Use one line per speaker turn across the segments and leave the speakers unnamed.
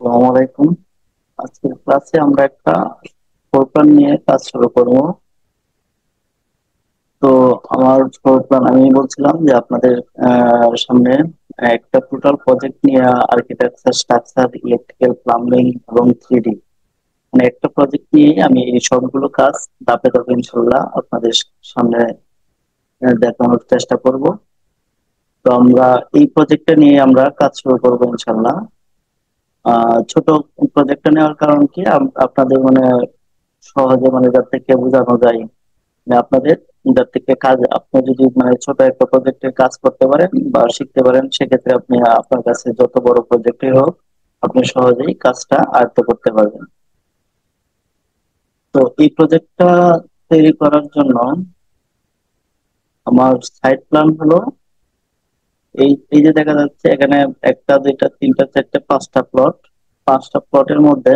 আসসালামু আলাইকুম। আজকের ক্লাসে আমরা একটা ফ্লোর প্ল্যান নিয়ে কাজ শুরু করব। তো আমার ফ্লোর প্ল্যান আমি বলছিলাম যে আপনাদের সামনে একটা টোটাল প্রজেক্ট নিয়ে আর্কিটেকচার, স্ট্রাকচার, ইলেকট্রিক্যাল, প্লাম্বিং এবং 3D মানে একটা প্রজেক্ট নিয়ে আমি এই সবগুলো কাজ ধাপে ধাপে ইনশাল্লাহ আপনাদের সামনে দেখানোর চেষ্টা করব। তো আমরা এই প্রজেক্টটা নিয়ে আমরা কাজ শুরু করবো ইনশাল্লাহ। ছোট প্রজেক্টটা নেওয়ার কারণ কি আপনাদের মানে সহজে মানে যার থেকে বোঝানো যায়, মানে আপনাদের যার থেকে কাজ আপনি যদি মানে ছোট একটা প্রজেক্টে কাজ করতে পারেন বা শিখতে পারেন, সেক্ষেত্রে আপনি আপনার কাছে যত বড় প্রজেক্টই হোক আপনি সহজেই কাজটা আয়ত্ত করতে পারবেন। তো এই প্রজেক্টটা তৈরি করার জন্য আমার সাইট প্ল্যান হলো এই এই যে দেখা যাচ্ছে এখানে একটা, দুইটা, তিনটা, চারটা, পাঁচটা প্লট। পাঁচটা প্লটের মধ্যে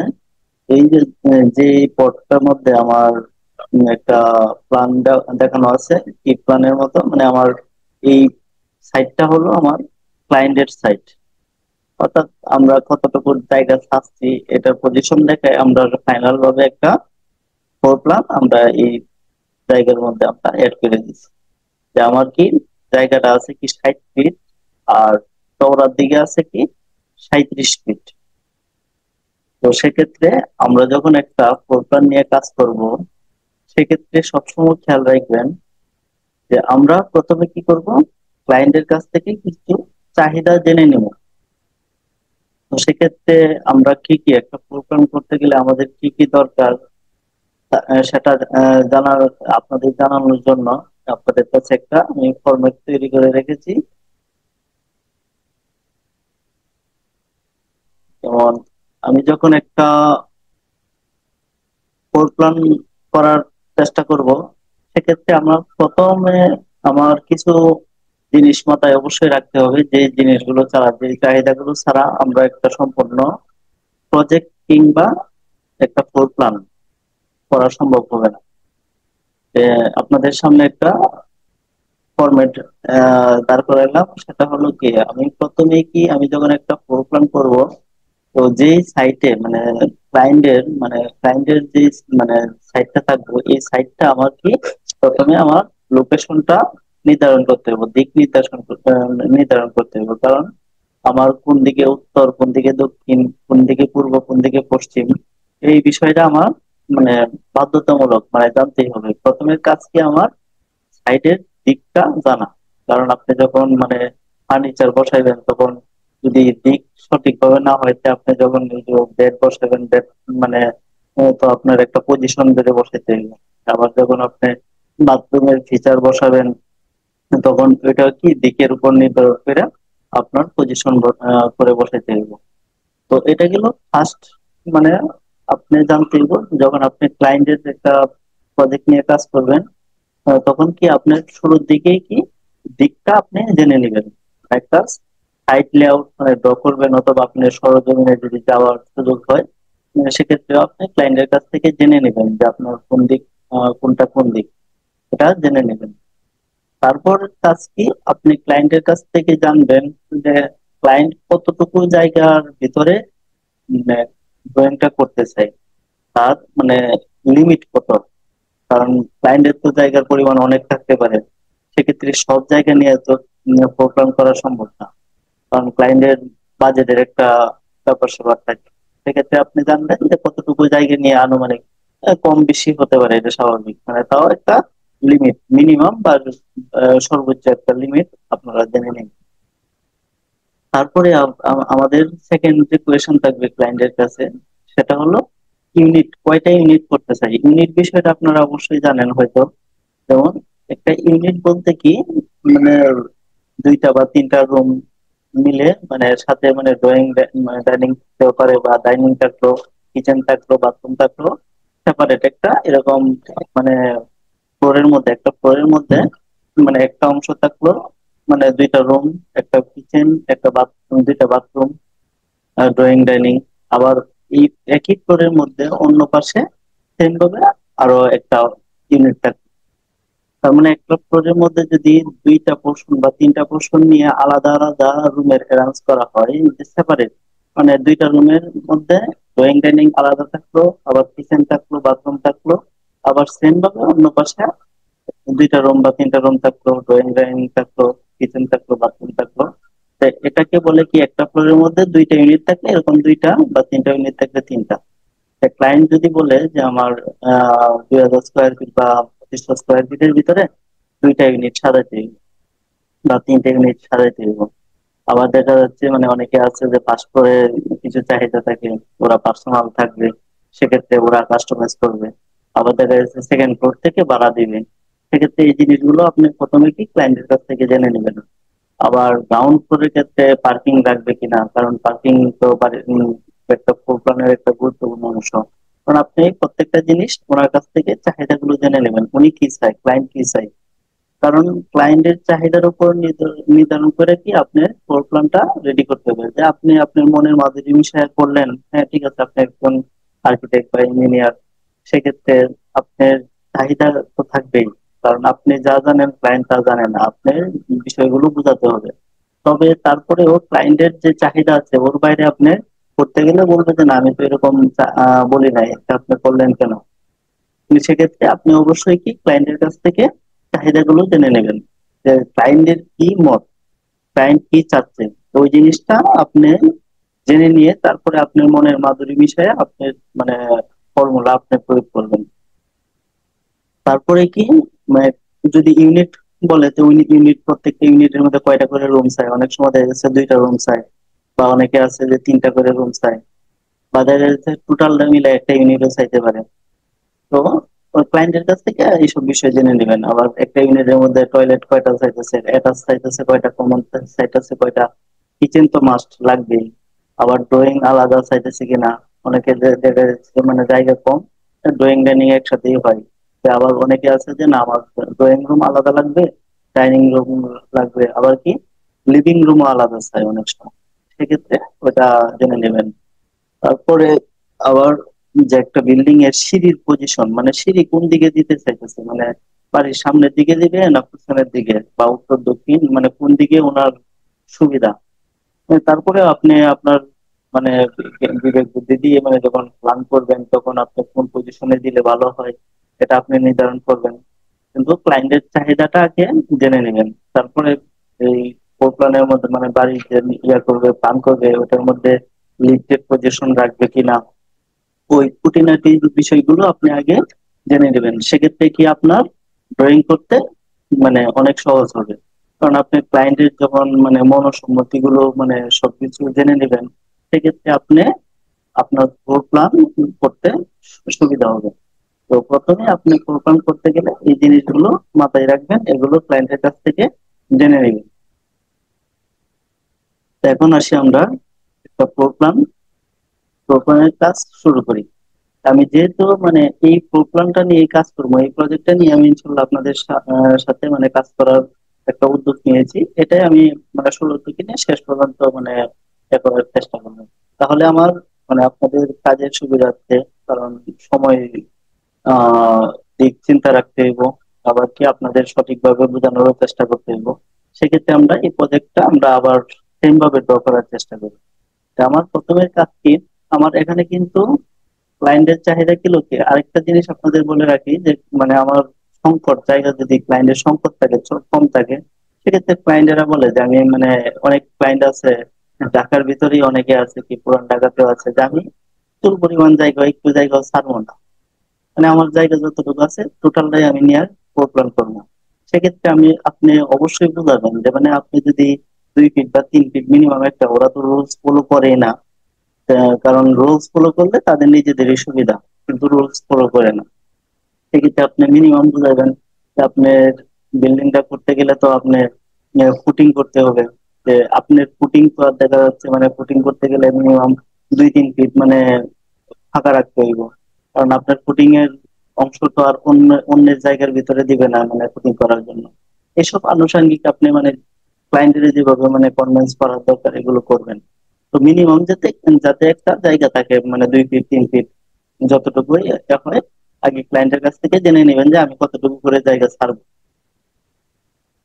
এই যে যে পটটার মধ্যে আমার একটা প্ল্যান দেখানো আছে, এই প্ল্যানের মতো মানে আমার এই সাইটটা হলো আমার ক্লায়েন্টের সাইট। অর্থাৎ আমরা কতটুকু জায়গা চাচ্ছি এটার পজিশন দেখে আমরা ফাইনাল ভাবে একটা ফ্লোর প্ল্যান আমরা এই জায়গার মধ্যে আমরা এড করে দিচ্ছি। যে আমার কি জায়গাটা আছে কি 60 ফিট, আর চওড়ার দিকে আছে কি 37 ফিট। তো সেক্ষেত্রে আমরা যখন একটা ফ্লোর প্ল্যান নিয়ে কাজ করব, সেক্ষেত্রে সবসময় খেয়াল রাখবেন যে আমরা প্রথমে কি করব, ক্লায়েন্টের কাছ থেকে কিছু চাহিদা জেনে নেব। তো সেক্ষেত্রে আমরা কি কি একটা প্রোগ্রাম করতে গেলে আমাদের কি কি দরকার সেটা জানার, আপনাদের জানানোর জন্য আপনাদের কাছে একটা আমি ফরম্যাট তৈরি করে রেখেছি। যেমন আমি যখন একটা ফ্লোর প্ল্যান করার চেষ্টা করব, সেক্ষেত্রে আমার প্রথমে আমার কিছু জিনিস মাথায় অবশ্যই রাখতে হবে, যে জিনিসগুলো ছাড়া, যে চাহিদাগুলো ছাড়া আমরা একটা সম্পূর্ণ প্রজেক্ট কিংবা একটা ফ্লোর প্ল্যান করা সম্ভব হবে না। যে আপনাদের সামনে একটা ফরম্যাট দাঁড় করাইলাম, সেটা হলো কি আমি প্রথমেই কি আমি যখন একটা ফ্লোর প্ল্যান করব, তো যেই সাইটে মানে ক্লায়েন্টের যে মানে সাইটটা থাকবো, এই সাইটটা আমার কি প্রথমে আমার লোকেশনটা নির্ধারণ করতে হবে, দিক নির্ধারণ করতে হবে। কারণ আমার কোন দিকে উত্তর, কোন দিকে দক্ষিণ, কোন দিকে পূর্ব, কোন দিকে পশ্চিম, এই বিষয়টা আমার মানে বাধ্যতামূলক মানে জানতেই হবে। প্রথমের কাজ কি আমার সাইডের দিকটা জানা। কারণ আপনি যখন মানে ফার্নিচার বসাইবেন, তখন যদি দিক সঠিকভাবে না হয়, তা আপনি যখন এই যে বেড বসাবেন, বেড মানে তো আপনার একটা পজিশন বেডে বসাইতে হবে। আবার যখন আপনি বাথরুমের ফিচার বসাবেন, তখন ওইটা কি দিকের উপর নির্ভর করে আপনার পজিশন করে বসাইতে হবে। তো এটা গেল ফার্স্ট মানে আপনি জানতে হবে যখন আপনি ক্লায়েন্টের একটা প্রজেক্ট নিয়ে কাজ করবেন, তখন কি আপনার শুরুর দিকেই কি দিকটা আপনি জেনে নেবেন। একটা সাইট লেআউট মানে ড্র করবেন, অথবা আপনার সরজমিনে যদি যাওয়ার সুযোগ হয়, সেক্ষেত্রে আপনি ক্লায়েন্টের কাছ থেকে জেনে নেবেন যে আপনার কোন দিক, কোনটা কোন দিক, এটা জেনে নেবেন। তারপর কাজ কি আপনি ক্লায়েন্টের কাছ থেকে জানবেন যে ক্লায়েন্ট কতটুকু জায়গার ভিতরে ড্রয়িংটা করতে চাই, তার মানে লিমিট কত। কারণ ক্লায়েন্টের তো জায়গার পরিমাণ অনেক থাকতে পারে, সেক্ষেত্রে সব জায়গা নিয়ে তো প্রোগ্রাম করা সম্ভব না। কারণ ক্লায়েন্টের বাজেটের একটা ব্যাপার স্যাপার থাকে। সেক্ষেত্রে আপনি জানবেন যে কতটুকু জায়গা নিয়ে আনুমানিক কম বেশি হতে পারে, এটা স্বাভাবিক, মানে তাও একটা লিমিট মিনিমাম বা সর্বোচ্চ একটা লিমিট আপনারা জেনে নিন। তারপরে আমাদের সেকেন্ড যে কোয়েশন থাকবে ক্লায়েন্টের কাছে, সেটা হলো ইউনিট, কয়টা ইউনিট করতে চাই। ইউনিট বিষয়টা আপনারা অবশ্যই জানেন হয়তো। যেমন একটা ইউনিট বলতে কি মানে দুইটা বা তিনটা রুম মিলে, মানে সাথে মানে ড্রয়িং মানে ডাইনিং থাকতেও পারে, বা ডাইনিং থাকলো, কিচেন থাকলো, বাথরুম থাকলো, সেপারেট একটা এরকম মানে ফ্লোরের মধ্যে মানে একটা অংশ থাকলো, মানে দুইটা রুম, একটা কিচেন, একটা বাথরুম, দুইটা বাথরুম, ড্রয়িং ডাইনিং। আবার এই একই ফ্লোরের মধ্যে অন্য পাশে সেম ভাবে আরো একটা ইউনিট থাকবে। তার মানে একটা ফ্লোরের মধ্যে যদি দুইটা পোর্শন বা তিনটা পোর্শন নিয়ে আলাদা আলাদা রুমের অ্যারেঞ্জ করা হয় সেপারেট, মানে দুইটা রুমের মধ্যে ড্রয়িং ডাইনিং আলাদা থাকলো, আবার কিচেন থাকলো, বাথরুম থাকলো, আবার সেম ভাবে অন্য পাশে দুইটা রুম বা তিনটা রুম থাকলো, ড্রয়িং ডাইনিং থাকলো, কিচেন থাকলো, বাথরুম থাকলো। তো এটাকে বলে কি, একটা ফ্লোরের মধ্যে দুইটা ইউনিট থাকলে এরকম দুইটা বা তিনটা ইউনিট থাকলে তিনটা। ক্লায়েন্ট যদি বলে যে আমার 2000 স্কোয়ার ফিট বা 2500 স্কোয়ার ফিটের ভিতরে দুইটা ইউনিট সাজাইতে হইব বা তিনটা ইউনিট সাজাইতে হইব। আবার দেখা যাচ্ছে মানে অনেকে আছে যে পাশ করে কিছু চাহিদা থাকে, ওরা পার্সোনাল থাকবে, সেক্ষেত্রে ওরা কাস্টমাইজ করবে। আবার দেখা যাচ্ছে সেকেন্ড ফ্লোর থেকে ভাড়া দিবে, সেক্ষেত্রে এই জিনিসগুলো আপনি প্রথমে কি ক্লায়েন্টের কাছ থেকে জেনে নেবেন। আবার গ্রাউন্ড ফ্লোরের ক্ষেত্রে পার্কিং লাগবে কিনা, কারণ পার্কিং তো একটা প্রোগ্রামের একটা গুরুত্বপূর্ণ অংশ। কারণ আপনি প্রত্যেকটা জিনিস ওনার কাছ থেকে চাহিদাগুলো জেনে নেবেন, উনি কি চায়, ক্লায়েন্ট কি চায়। কারণ ক্লায়েন্টের চাহিদার উপর নির্ধারণ করে কি আপনার ফ্লোর প্ল্যানটা রেডি করতে হবে। যে আপনি আপনার মনের মাধুরী মিশায় করলেন, হ্যাঁ ঠিক আছে, আপনি একজন আর্কিটেক্ট বা ইঞ্জিনিয়ার, সেক্ষেত্রে আপনার চাহিদা তো থাকবেই। কারণ আপনি যা জানেন ক্লায়েন্ট তা জানেন না, আপনার বিষয়গুলো বোঝাতে হবে। তবে তারপরেও ক্লায়েন্টের যে চাহিদা আছে ওর বাইরে আপনি করতে গেলে বলবে যে না, আমি তো এরকম বলি নাই, এটা আপনি করলেন কেন। কিন্তু সেক্ষেত্রে আপনি অবশ্যই কি ক্লায়েন্টের কাছ থেকে চাহিদাগুলো জেনে নেবেন, যে ক্লায়েন্টের কি মত, ক্লায়েন্ট কি চাচ্ছে। তো ওই জিনিসটা আপনি জেনে নিয়ে তারপরে আপনার মনের মাধুরী মিশায় আপনার মানে ফর্মুলা আপনি প্রয়োগ করবেন। তারপরে কি, মানে যদি ইউনিট বলে তো ইউনিট, প্রত্যেকটা ইউনিটের মধ্যে কয়টা করে রুম চাই, অনেক সময় দেখা যাচ্ছে দুইটা রুম চাই, বা অনেকে আছে যে তিনটা করে রুম চাই, বা দেখা যাচ্ছে টোটালটা মিলে একটা ইউনিটও চাইতে পারে। তো ক্লায়েন্টের কাছ থেকে এইসব বিষয় জেনে নেবেন। আবার একটা ইউনিটের মধ্যে টয়লেট কয়টা চাইতেছে, অ্যাটাচ চাইতেছে কয়টা, কমন চাইতেছে কয়টা, কিচেন তো মাস্ট লাগবেই। আবার ড্রয়িং আলাদা চাইতেছে কিনা, অনেকে দেখা যাচ্ছে মানে জায়গা কম, ড্রয়িং ডাইনিং একসাথেই হয়। তো আবার অনেকে আছে যে না, আমার ড্রয়িং রুম আলাদা লাগবে, ডাইনিং রুম লাগবে, আবার কি লিভিং রুমও আলাদা চাই অনেক সময়, সেক্ষেত্রে ওটা জেনে নেবেন। তারপরে আবার যে একটা বিল্ডিং এর সিঁড়ির পজিশন, মানে সিঁড়ি কোন দিকে দিতে চাইতেছে, মানে বাড়ির সামনের দিকে দিবে না পিছনের দিকে বা উত্তর দক্ষিণ, মানে কোন দিকে ওনার সুবিধা। তারপরে আপনি আপনার মানে বিবেক বুদ্ধি দিয়ে মানে যখন প্ল্যান করবেন তখন আপনি কোন পজিশনে দিলে ভালো হয় এটা আপনি নির্ধারণ করবেন। কিন্তু ক্লায়েন্টের চাহিদাটা আগে জেনে নেবেন। তারপরে এই প্ল্যানের মধ্যে মানে বাড়ি যে ইয়া করবে, প্ল্যান করবে, ওটার মধ্যে লিফটের পজিশন রাখবে কিনা, ওই খুঁটিনাটি বিষয়গুলো আপনি আগে জেনে নেবেন। সেক্ষেত্রে কি আপনার ড্রয়িং করতে মানে অনেক সহজ হবে। কারণ আপনি ক্লায়েন্টের যখন মানে মনসম্মতি গুলো মানে সবকিছু জেনে নেবেন, সেক্ষেত্রে আপনি আপনার ফ্লোর প্ল্যান করতে সুবিধা হবে। তো প্রথমে আপনি ফ্লোর প্ল্যান করতে গেলে এই জিনিসগুলো মাথায় রাখবেন, এগুলো ক্লায়েন্টের কাছ থেকে জেনে নেবেন। তো এখন আসি আমরা একটা ফ্লোর প্ল্যানের কাজ শুরু করি। আমি যেহেতু মানে এই প্রোগ্রামটা নিয়ে কাজ করবো, এই প্রজেক্টটা নিয়ে আমি ইনশাল্লাহ আপনাদের সাথে মানে কাজ করার একটা উদ্যোগ নিয়েছি। এটাই আমি মানে শুরু থেকে নিয়ে শেষ পর্যন্ত মানে এ করার চেষ্টা করবো। তাহলে আমার মানে আপনাদের কাজের সুবিধার্থে, কারণ সময় আহ দিক চিন্তা রাখতে হইব, আবার কি আপনাদের সঠিকভাবে বোঝানোর চেষ্টা করতে হইব, সেক্ষেত্রে আমরা এই প্রজেক্টটা আমরা আবার সেম ভাবে ড্র করার চেষ্টা করি। তা আমার প্রথমের কাজ কি, আমার এখানে কিন্তু ক্লায়েন্টের চাহিদা কি লোকে আরেকটা জিনিস আপনাদের বলে রাখি, যে মানে আমার সংকট জায়গা যদি ক্লায়েন্টের সংকট থাকে, কম থাকে, সেক্ষেত্রে ক্লায়েন্টেরা বলে যে আমি মানে অনেক ক্লায়েন্ট আছে ঢাকার ভিতরেই, অনেকে আছে কি পুরান ঢাকাতেও আছে, যে আমি প্রচুর পরিমাণ জায়গা একটু জায়গাও ছাড়বো না, মানে আমার জায়গা যতটুকু আছে টোটালটাই আমি নিয়ে প্রোগ্রাম করবো। সেক্ষেত্রে আপনি অবশ্যই বুঝাবেন যে মানে আপনি যদি 2 ফিট বা 3 ফিট মিনিমাম একটা, ওরা তো রুলস ফলো করে না। কারণ রুলস ফলো করলে তাদের নিজেদেরই সুবিধা, কিন্তু রুলস ফলো করে না। সেক্ষেত্রে আপনি মিনিমাম বুঝাবেন যে আপনার বিল্ডিংটা করতে গেলে তো আপনার ফুটিং করতে হবে, যে আপনার ফুটিং তো আর দেখা যাচ্ছে মানে ফুটিং করতে গেলে মিনিমাম 2-3 ফিট মানে ফাঁকা রাখতে হইব। কারণ আপনার ফুটিং এর অংশ তো আর অন্যের জায়গার ভিতরে দিবে না মানে ফুটিং করার জন্য। এসব আনুষঙ্গিক আপনি মানে ক্লায়েন্টের যেভাবে মানে কনভিন্স করার দরকার এগুলো করবেন। তো মিনিমাম যাতে যাতে একটা জায়গা থাকে মানে 2 ফিট 3 ফিট যতটুকু হয়, আগে ক্লায়েন্টের কাছ থেকে জেনে নেবেন যে আমি কতটুকু করে জায়গা ছাড়বো।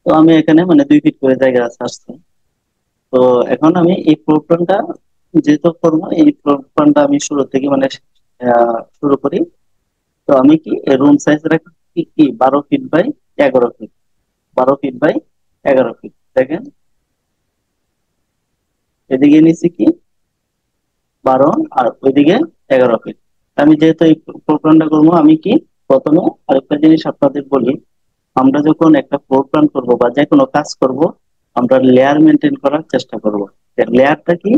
তো আমি এখানে মানে 2 ফিট করে জায়গা ছাড়ছি। তো এখন আমি এই প্রোগ্রামটা যেহেতু করবো এই প্ল্যানটা আমি শুরু থেকে মানে শুরু করি। তো আমি কি রুম সাইজ রাখি কি 12 feet by 11 feet, 12 feet by 11 feet. দেখেন এদিকে নিচ্ছি কি 12 আর ওইদিকে 11 ফিট। আমি যেহেতু এই প্রোগ্রামটা করবো আমি কি প্রথমে আরেকটা জিনিস আপনাদের বলি, আমরা যখন একটা ফ্লোর প্ল্যান করবো বা যে কোনো কাজ করব, আমরা লেয়ার মেনটেন করার চেষ্টা করব। লেয়ারটা কি,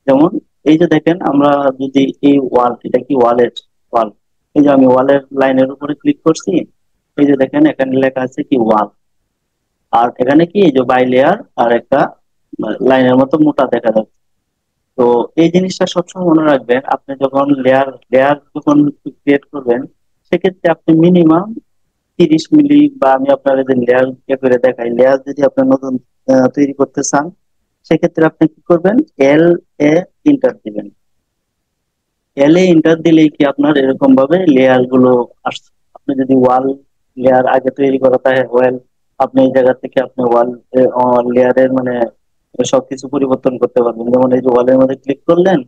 যেমন এই যে দেখেন আমরা যদি এই ওয়াল, এটা কি ওয়ালের ওয়াল, এই যে আমি ওয়ালের লাইনের উপরে ক্লিক করছি, এই যে দেখেন এখানে লেখা আছে কি ওয়াল, আর এখানে কি এই যে বাই লেয়ার আর একটা লাইনের মতো মোটা দেখা যাচ্ছে। তো এই জিনিসটা সবসময় মনে রাখবেন, আপনি যখন লেয়ার লেয়ার যখন ক্রিয়েট করবেন, সেক্ষেত্রে আপনি মিনিমাম 30 মিলি, বা আমি আপনার যে লেয়ার করে দেখাই, লেয়ার যদি আপনি নতুন তৈরি করতে চান, সেক্ষেত্রে আপনি কি করবেন, এল এ ইন্টার দিবেন। এল এ ইন্টার দিলেই কি আপনার এরকম ভাবে লেয়ার গুলো আসছে। আপনি যদি ওয়াল লেয়ার আগে তৈরি করা থাকে ওয়েল, আপনি এই জায়গা থেকে আপনি ওয়াল লেয়ারের মানে সবকিছু পরিবর্তন করতে পারবেন। যেমন এই যে ওয়ালের মধ্যে ক্লিক করলেন,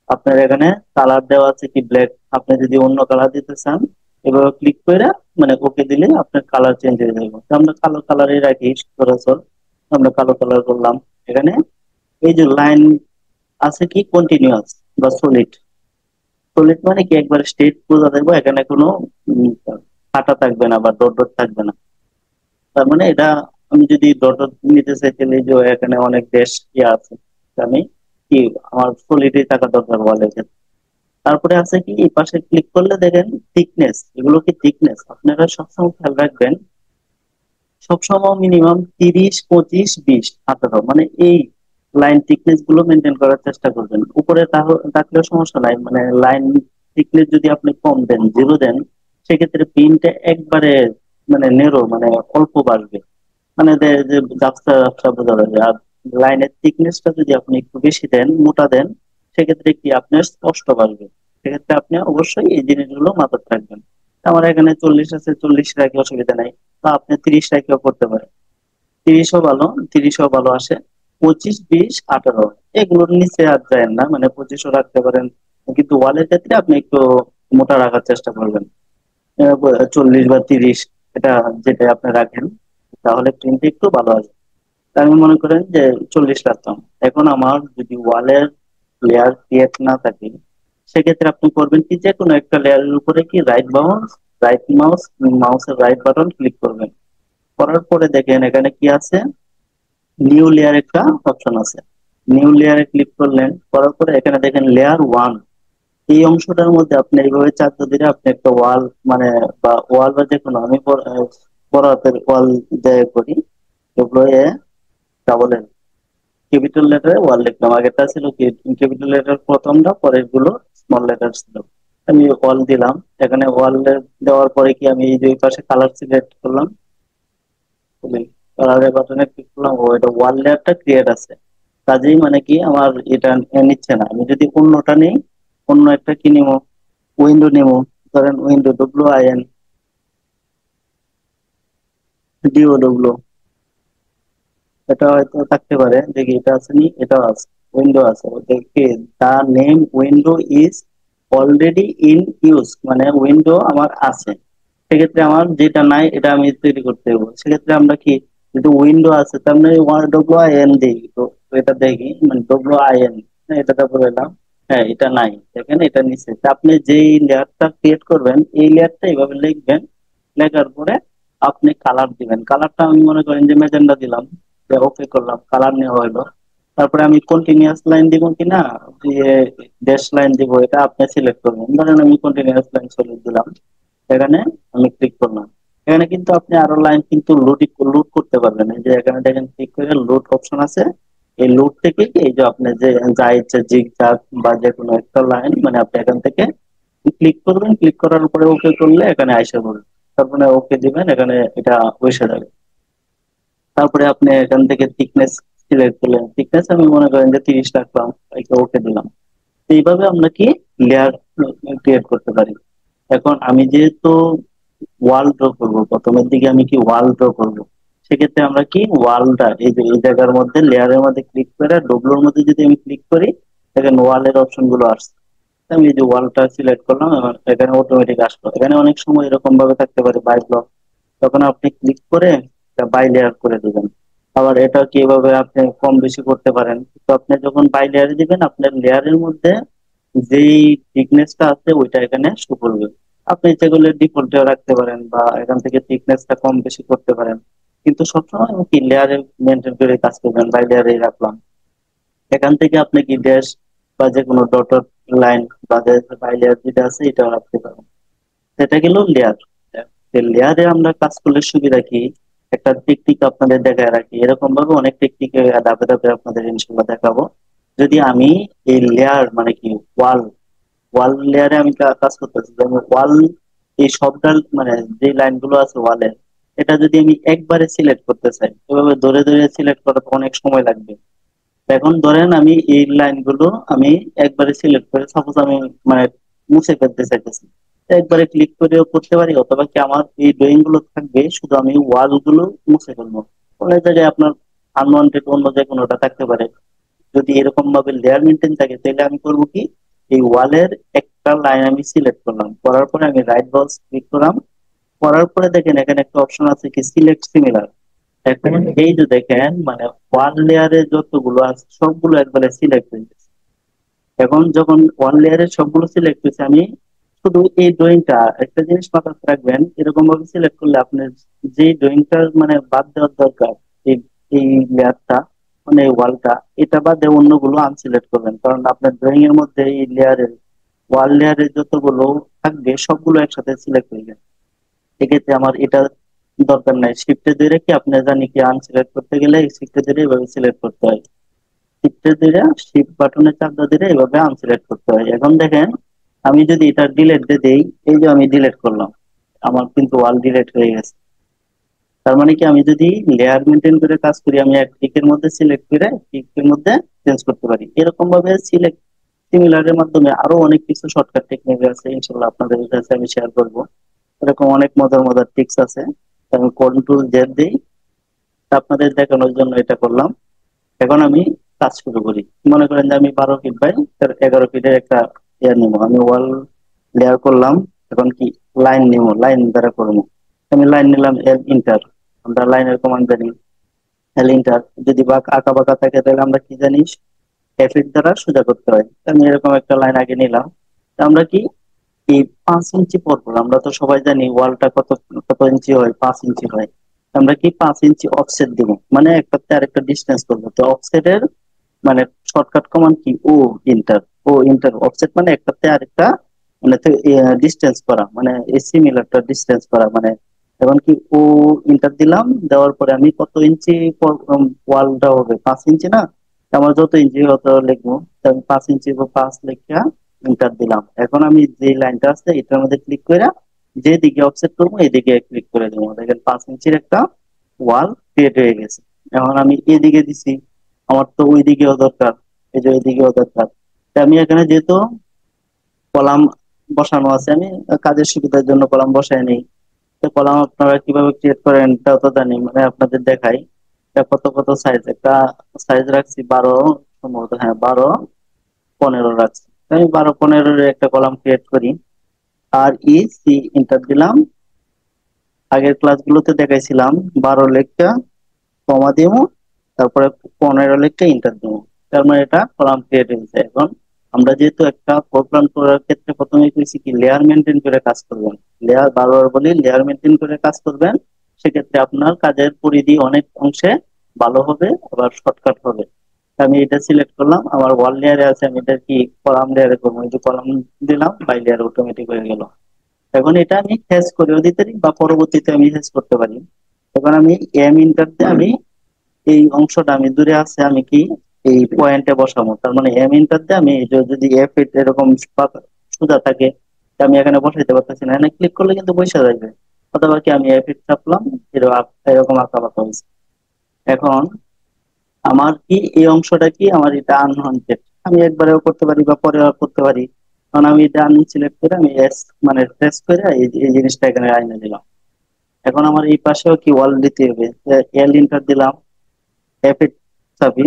আপনার এখানে কালার দেওয়া আছে কি ব্ল্যাক, আপনি যদি অন্য কালার দিতে চান এভাবে ক্লিক করে মানে ওকে দিলে আপনার কালার চেঞ্জ হয়ে যাবে। তো আমরা কালো কালারই রাখি সচরাচর, আমরা কালো কালার করলাম। এখানে এই যে লাইন আছে কি কন্টিনিউয়াস বা সলিড, সলিড মানে কি একবার স্ট্রেট বোঝা যাবে, এখানে কোনো উম, কাটা থাকবে না বা ডট ডট থাকবে না। তার মানে এটা আমি যদি ডট ডট নিতে চাই তাহলে এই যে এখানে অনেক দেশ ইয়ে আছে, আমি কি আমার সলিডই থাকা দরকার ওয়ালের ক্ষেত্রে। তারপরে আছে কি এই পাশে ক্লিক করলে দেখেন থিকনেস, এগুলো কি থিকনেস আপনারা সবসময় খেয়াল রাখবেন, সবসময় মিনিমাম 30, 25, 20, 18 মানে এই লাইন থিকনেস গুলো মেনটেন করার চেষ্টা করবেন। উপরে থাকলেও সমস্যা নাই, মানে লাইন থিকনেস যদি আপনি কম দেন, 0 দেন, সেক্ষেত্রে প্রিন্টটা একবারে মানে নেরো মানে অল্প বাড়বে, মানে যে ঝাপসা ঝাপসা বোঝা যাবে। আর লাইনের থিকনেসটা যদি আপনি একটু বেশি দেন, মোটা দেন, সেক্ষেত্রে কি আপনার স্পষ্ট বাড়বে। সেক্ষেত্রে আপনি অবশ্যই এই জিনিসগুলো মাথায় রাখবেন। আমার এখানে 40 আছে, 40 রাখি, অসুবিধা নাই। বা আপনি 30 রাখিও করতে পারেন, 30ও ভালো, 30ও ভালো আসে। 25, 20, 18 এগুলোর নিচে আর যায় না, মানে 25ও রাখতে পারেন। কিন্তু ওয়ালের ক্ষেত্রে আপনি একটু মোটা রাখার চেষ্টা করবেন, 40 বা 30, এটা যেটা আপনি রাখেন, তাহলে প্রিন্ট একটু ভালো আসবে। তা আমি মনে করেন যে 40 রাখতাম। এখন আমার যদি ওয়ালের লেয়ার ক্রিয়েট না থাকে, সেক্ষেত্রে আপনি করবেন কি, যে কোনো একটা লেয়ারের উপরে কি রাইট মাউসের রাইট বাটন ক্লিক করবেন। করার পরে দেখেন এখানে কি আছে, নিউ লেয়ার একটা অপশন আছে। নিউ লেয়ারে ক্লিক করলেন, করার পরে এখানে দেখেন লেয়ার 1, এই অংশটার মধ্যে আপনি এইভাবে চাপ দিলে আপনি একটা ওয়াল মানে বা ওয়াল বা যে কোনো, আমি বড় হাতের ওয়াল দিয়ে করি, এগুলো ডাবল ক্যাপিটাল লেটারে ওয়াল লিখলাম। আগেরটা ছিল কি ক্যাপিটাল লেটার প্রথমটা, পরের গুলো স্মল লেটার ছিল। আমি ওয়াল দিলাম। এখানে ওয়াল দেওয়ার পরে কি আমি এই দুই পাশে কালার সিলেক্ট করলাম, কালারের বাটনে ক্লিক করলাম, ও এটা ওয়াল লেয়ারটা ক্রিয়েট আছে। কাজেই মানে কি আমার এটা নিচ্ছে না। আমি যদি অন্যটা নেই, অন্য একটা কি নিবো, উইন্ডো নেবো, ধরেন উইন্ডো DOW, এটা হয়তো থাকতে পারে, দেখি এটা আছে নি, এটাও আছে, উইন্ডো আছে। দেখি the name window is already in use, মানে উইন্ডো আমার আছে। সেক্ষেত্রে আমার যেটা নাই এটা আমি তৈরি করতে হবে। সেক্ষেত্রে আমরা কি, যদি উইন্ডো আছে তার মানে WIN দিই, তো এটা দেখি মানে WIN, এটা তারপরে এলাম, হ্যাঁ এটা নাই, দেখেন এটা নিচে। তা আপনি যেই লেয়ারটা ক্রিয়েট করবেন এই লেয়ারটা এইভাবে লিখবেন, লেখার পরে আপনি কালার দিবেন। কালারটা আমি মনে করেন যে ম্যাজেন্ডা দিলাম, ওকে করলাম, কালার নেওয়া হলো। তারপরে আমি কন্টিনিউয়াস লাইন দিব কিনা, দিয়ে ড্যাশ লাইন দিব, এটা আপনি সিলেক্ট করবেন। ধরেন আমি কন্টিনিউয়াস লাইন সিলেক্ট দিলাম, এখানে আমি ক্লিক করলাম। এখানে কিন্তু আপনি আরো লাইন কিন্তু লোড করতে পারবেন। এই যে এখানে দেখেন ক্লিক করে লোড অপশন আছে, এই লোড থেকে কি এই যে আপনি যে যা ইচ্ছা জিগ জাগ বা যে কোনো একটা লাইন মানে আপনি এখান থেকে ক্লিক করবেন, ক্লিক করার পরে ওকে করলে এখানে আইসা পড়বে। তারপরে ওকে দিবেন, এখানে এটা বসে যাবে। তারপরে আপনি এখান থেকে থিকনেস সিলেক্ট করলেন, থিকনেস আমি মনে করেন যে 30 রাখলাম, ওকে দিলাম। তো এইভাবে আমরা কি লেয়ার ক্রিয়েট করতে পারি। এখন আমি যেহেতু ওয়াল ড্র করবো, প্রথমের দিকে আমি কি ওয়াল ড্র করবো, সেক্ষেত্রে আমরা কি ওয়ালটা এই যে এই জায়গার মধ্যে লেয়ারের মধ্যে ক্লিক করে ডব্লুর মধ্যে যদি আমি ক্লিক করি, দেখেন ওয়ালের অপশন গুলো আসছে। আমি এই যে ওয়ালটা সিলেক্ট করলাম, এবং এখানে অটোমেটিক আসলো। এখানে অনেক সময় এরকম ভাবে থাকতে পারে বাই ব্লক, তখন আপনি ক্লিক করে বাই লেয়ার করে দিবেন। আবার এটা কিভাবে আপনি কম বেশি করতে পারেন। তো আপনি যখন বাই লেয়ারে দিবেন, আপনার লেয়ারের মধ্যে যেই থিকনেসটা আছে ওইটা এখানে শো করবে। আপনি যেগুলো ডিফল্টে রাখতে পারেন বা এখান থেকে থিকনেসটা কম বেশি করতে পারেন, কিন্তু সবসময় কি লেয়ারে মেনটেন করে কাজ করবেন। বাই লেয়ারে রাখলাম, এখান থেকে আপনি কি ড্যাশ বা যে কোনো ডটর লাইন বা বাই লেয়ার যেটা আছে এটাও রাখতে পারেন। সেটা গেল লেয়ার। লেয়ারে আমরা কাজ করলে সুবিধা কি, একটা টেকনিক আপনাদের দেখায় রাখি, এরকম ভাবে অনেক টেকনিক ধাপে ধাপে আপনাদের ইনশাল্লাহ দেখাবো। যদি আমি এই লেয়ার মানে কি ওয়াল, ওয়াল লেয়ারে আমি কাজ করতেছি, যেমন ওয়াল এই সবটা মানে যে লাইন গুলো আছে ওয়ালে, এটা যদি আমি একবারে সিলেক্ট করতে চাই, এভাবে ধরে ধরে সিলেক্ট করা তো অনেক সময় লাগবে। এখন ধরেন আমি এই লাইন গুলো আমি একবারে সিলেক্ট করে, সাপোজ আমি মানে মুছে ফেলতে চাইতেছি, তো একবারে ক্লিক করেও করতে পারি, অথবা কি আমার এই ড্রয়িং গুলো থাকবে, শুধু আমি ওয়াল গুলো মুছে ফেলবো। ওই জায়গায় আপনার আনওয়ান্টেড অন্য যে কোনোটা থাকতে পারে। যদি এরকম ভাবে লেয়ার মেনটেন থাকে, তাহলে আমি করবো কি, এই ওয়ালের একটা লাইন আমি সিলেক্ট করলাম, করার পরে আমি রাইট বাটন ক্লিক করলাম, করার পরে দেখেন এখানে একটা অপশন আছে কি সিলেক্ট সিমিলার। এখন এই যে দেখেন মানে ওয়ান লেয়ারে যতগুলো আছে সবগুলো একবারে সিলেক্ট হয়ে গেছে। এখন যখন ওয়ান লেয়ারে সবগুলো সিলেক্ট হয়েছে, আমি শুধু এই ড্রয়িংটা, একটা জিনিস মাথায় রাখবেন, এরকম ভাবে সিলেক্ট করলে আপনার যে ড্রয়িংটা মানে বাদ দেওয়ার দরকার, এই এই লেয়ারটা মানে এই ওয়ালটা, এটা বাদে অন্যগুলো আনসিলেক্ট করবেন, কারণ আপনার ড্রয়িং এর মধ্যে এই লেয়ারের ওয়াল লেয়ারের যতগুলো থাকবে সবগুলো একসাথে সিলেক্ট হয়ে যাবে। এক্ষেত্রে আমার এটা দরকার নাই, শিফটে ধরে কি আপনি জানি কি আনসিলেক্ট করতে গেলে শিফটে ধরে এভাবে সিলেক্ট করতে হয়, শিফটে ধরে শিফট বাটনের চাপটা ধরে এভাবে আনসিলেক্ট করতে হয়। এখন দেখেন আমি যদি এটা ডিলেট দিয়ে দেই, এই যে আমি ডিলেট করলাম, আমার কিন্তু ওয়াল ডিলেট হয়ে গেছে। তার মানে কি আমি যদি লেয়ার মেনটেন করে কাজ করি, আমি এক ক্লিকের মধ্যে সিলেক্ট করে ক্লিকের মধ্যে চেঞ্জ করতে পারি। এরকম ভাবে সিলেক্ট সিমিলারের মাধ্যমে আরো অনেক কিছু শর্টকাট টেকনিক আছে, ইনশাল্লাহ আপনাদের কাছে আমি শেয়ার করবো। এরকম অনেক মজার মজার টিপস আছে। আমি কন্ট্রোল জেড দিই, আপনাদের দেখানোর জন্য এটা করলাম। এখন আমি কাজ শুরু করি। মনে করেন যে আমি 12 ফিট বাই 11 ফিটের একটা লেয়ার নিবো, আমি ওয়াল লেয়ার করলাম। এখন কি লাইন নিবো, লাইন দ্বারা করবো। আমি লাইন নিলাম এল ইন্টার, আমরা লাইনের কমান্ড জানি এল ইন্টার। যদি আঁকা বাঁকা থাকে তাহলে আমরা কি জানিস, এফ দ্বারা সোজা করতে হয়। আমি এরকম একটা লাইন আগে নিলাম। তা আমরা কি এই 5 ইঞ্চি পর পর, আমরা তো সবাই জানি ওয়ালটা কত কত ইঞ্চি হয়, 5 ইঞ্চি হয়। আমরা কি 5 ইঞ্চি অফসেট দিব, মানে একটাতে আরেকটা ডিস্টেন্স করবো। তো অফসেটের মানে শর্টকাট কমান্ড কি, ও ইন্টার। ও ইন্টার অফসেট মানে একটাতে আরেকটা মানে ডিস্টেন্স করা, মানে সিমিলারটা ডিস্টেন্স করা মানে। এখন কি ও ইন্টার দিলাম, দেওয়ার পরে আমি কত ইঞ্চি ওয়ালটা হবে, 5 ইঞ্চি না, আমার যত ইঞ্চি অত লিখবো। তো আমি 5 ইঞ্চি বা 5 লিখা ইন্টার দিলাম। এখন আমি যে লাইনটা আছে এটার মধ্যে ক্লিক করে যেদিকে অফসেট করবো এদিকে ক্লিক করে দেবো, দেখেন 5 ইঞ্চির একটা ওয়াল ক্রিয়েট হয়ে গেছে। এখন আমি এদিকে দিছি, আমার তো ওই দিকেও দরকার, এই যে ওইদিকেও দরকার। তা আমি এখানে যেহেতু কলাম বসানো আছে, আমি কাজের সুবিধার জন্য কলাম বসাই নেই। তো কলাম আপনারা কিভাবে ক্রিয়েট করেন তাও তো জানি, মানে আপনাদের দেখাই। তা কত কত সাইজ, একটা সাইজ রাখছি 12, সম্ভবত হ্যাঁ 12 15 রাখছি। তো আমি 12 15 একটা কলাম ক্রিয়েট করি। আর ই সি ইন্টার দিলাম। আগের ক্লাসগুলোতে দেখাইছিলাম 12 লেখা কমা দিব, তারপরে 15 লিখে ইন্টার দিব। তার মানে এটা কলাম ক্রিয়েট হয়েছে। এখন আমরা যেহেতু একটা প্রোগ্রাম করার ক্ষেত্রে প্রথমে করেছি কি লেয়ার মেনটেন করে কাজ করবেন, লেয়ার বারবার বলি লেয়ার মেনটেন করে কাজ করবেন, সেক্ষেত্রে আপনার কাজের পরিধি অনেক অংশে ভালো হবে, আবার শর্টকাট হবে। আমি এটা সিলেক্ট করলাম, আমার ওয়াল লেয়ারে আছে, আমি এটা কি কলাম লেয়ারে করবো, এই যে কলাম দিলাম, বাই লেয়ার অটোমেটিক হয়ে গেল। এখন এটা আমি হ্যাশ করেও দিতে পারি বা পরবর্তীতে আমি হ্যাশ করতে পারি। এখন আমি এম ইন্টারতে আমি এই অংশটা আমি দূরে আছে, আমি কি এই পয়েন্টে বসাবো। তার মানে এম ইন্টারতে আমি এই যে যদি এফ এরকম সোজা থাকে, তা আমি এখানে বসাইতে পারতেছি না, এখানে ক্লিক করলে কিন্তু বসে যাবে। অথবা কি আমি এফ চাপলাম, এরকম আঁকা বাঁকা হয়েছে। এখন আমার কি এই অংশটা কি আমার এটা আনওয়ান্টেড, আমি একবারেও করতে পারি বা পরেও করতে পারি। কারণ আমি এটা আনসিলেক্ট করে আমি এস মানে প্রেস করে এই জিনিসটা এখানে আইনে দিলাম। এখন আমার এই পাশেও কি ওয়াল দিতে হবে, এল ইন্টার দিলাম, এফ চাপি,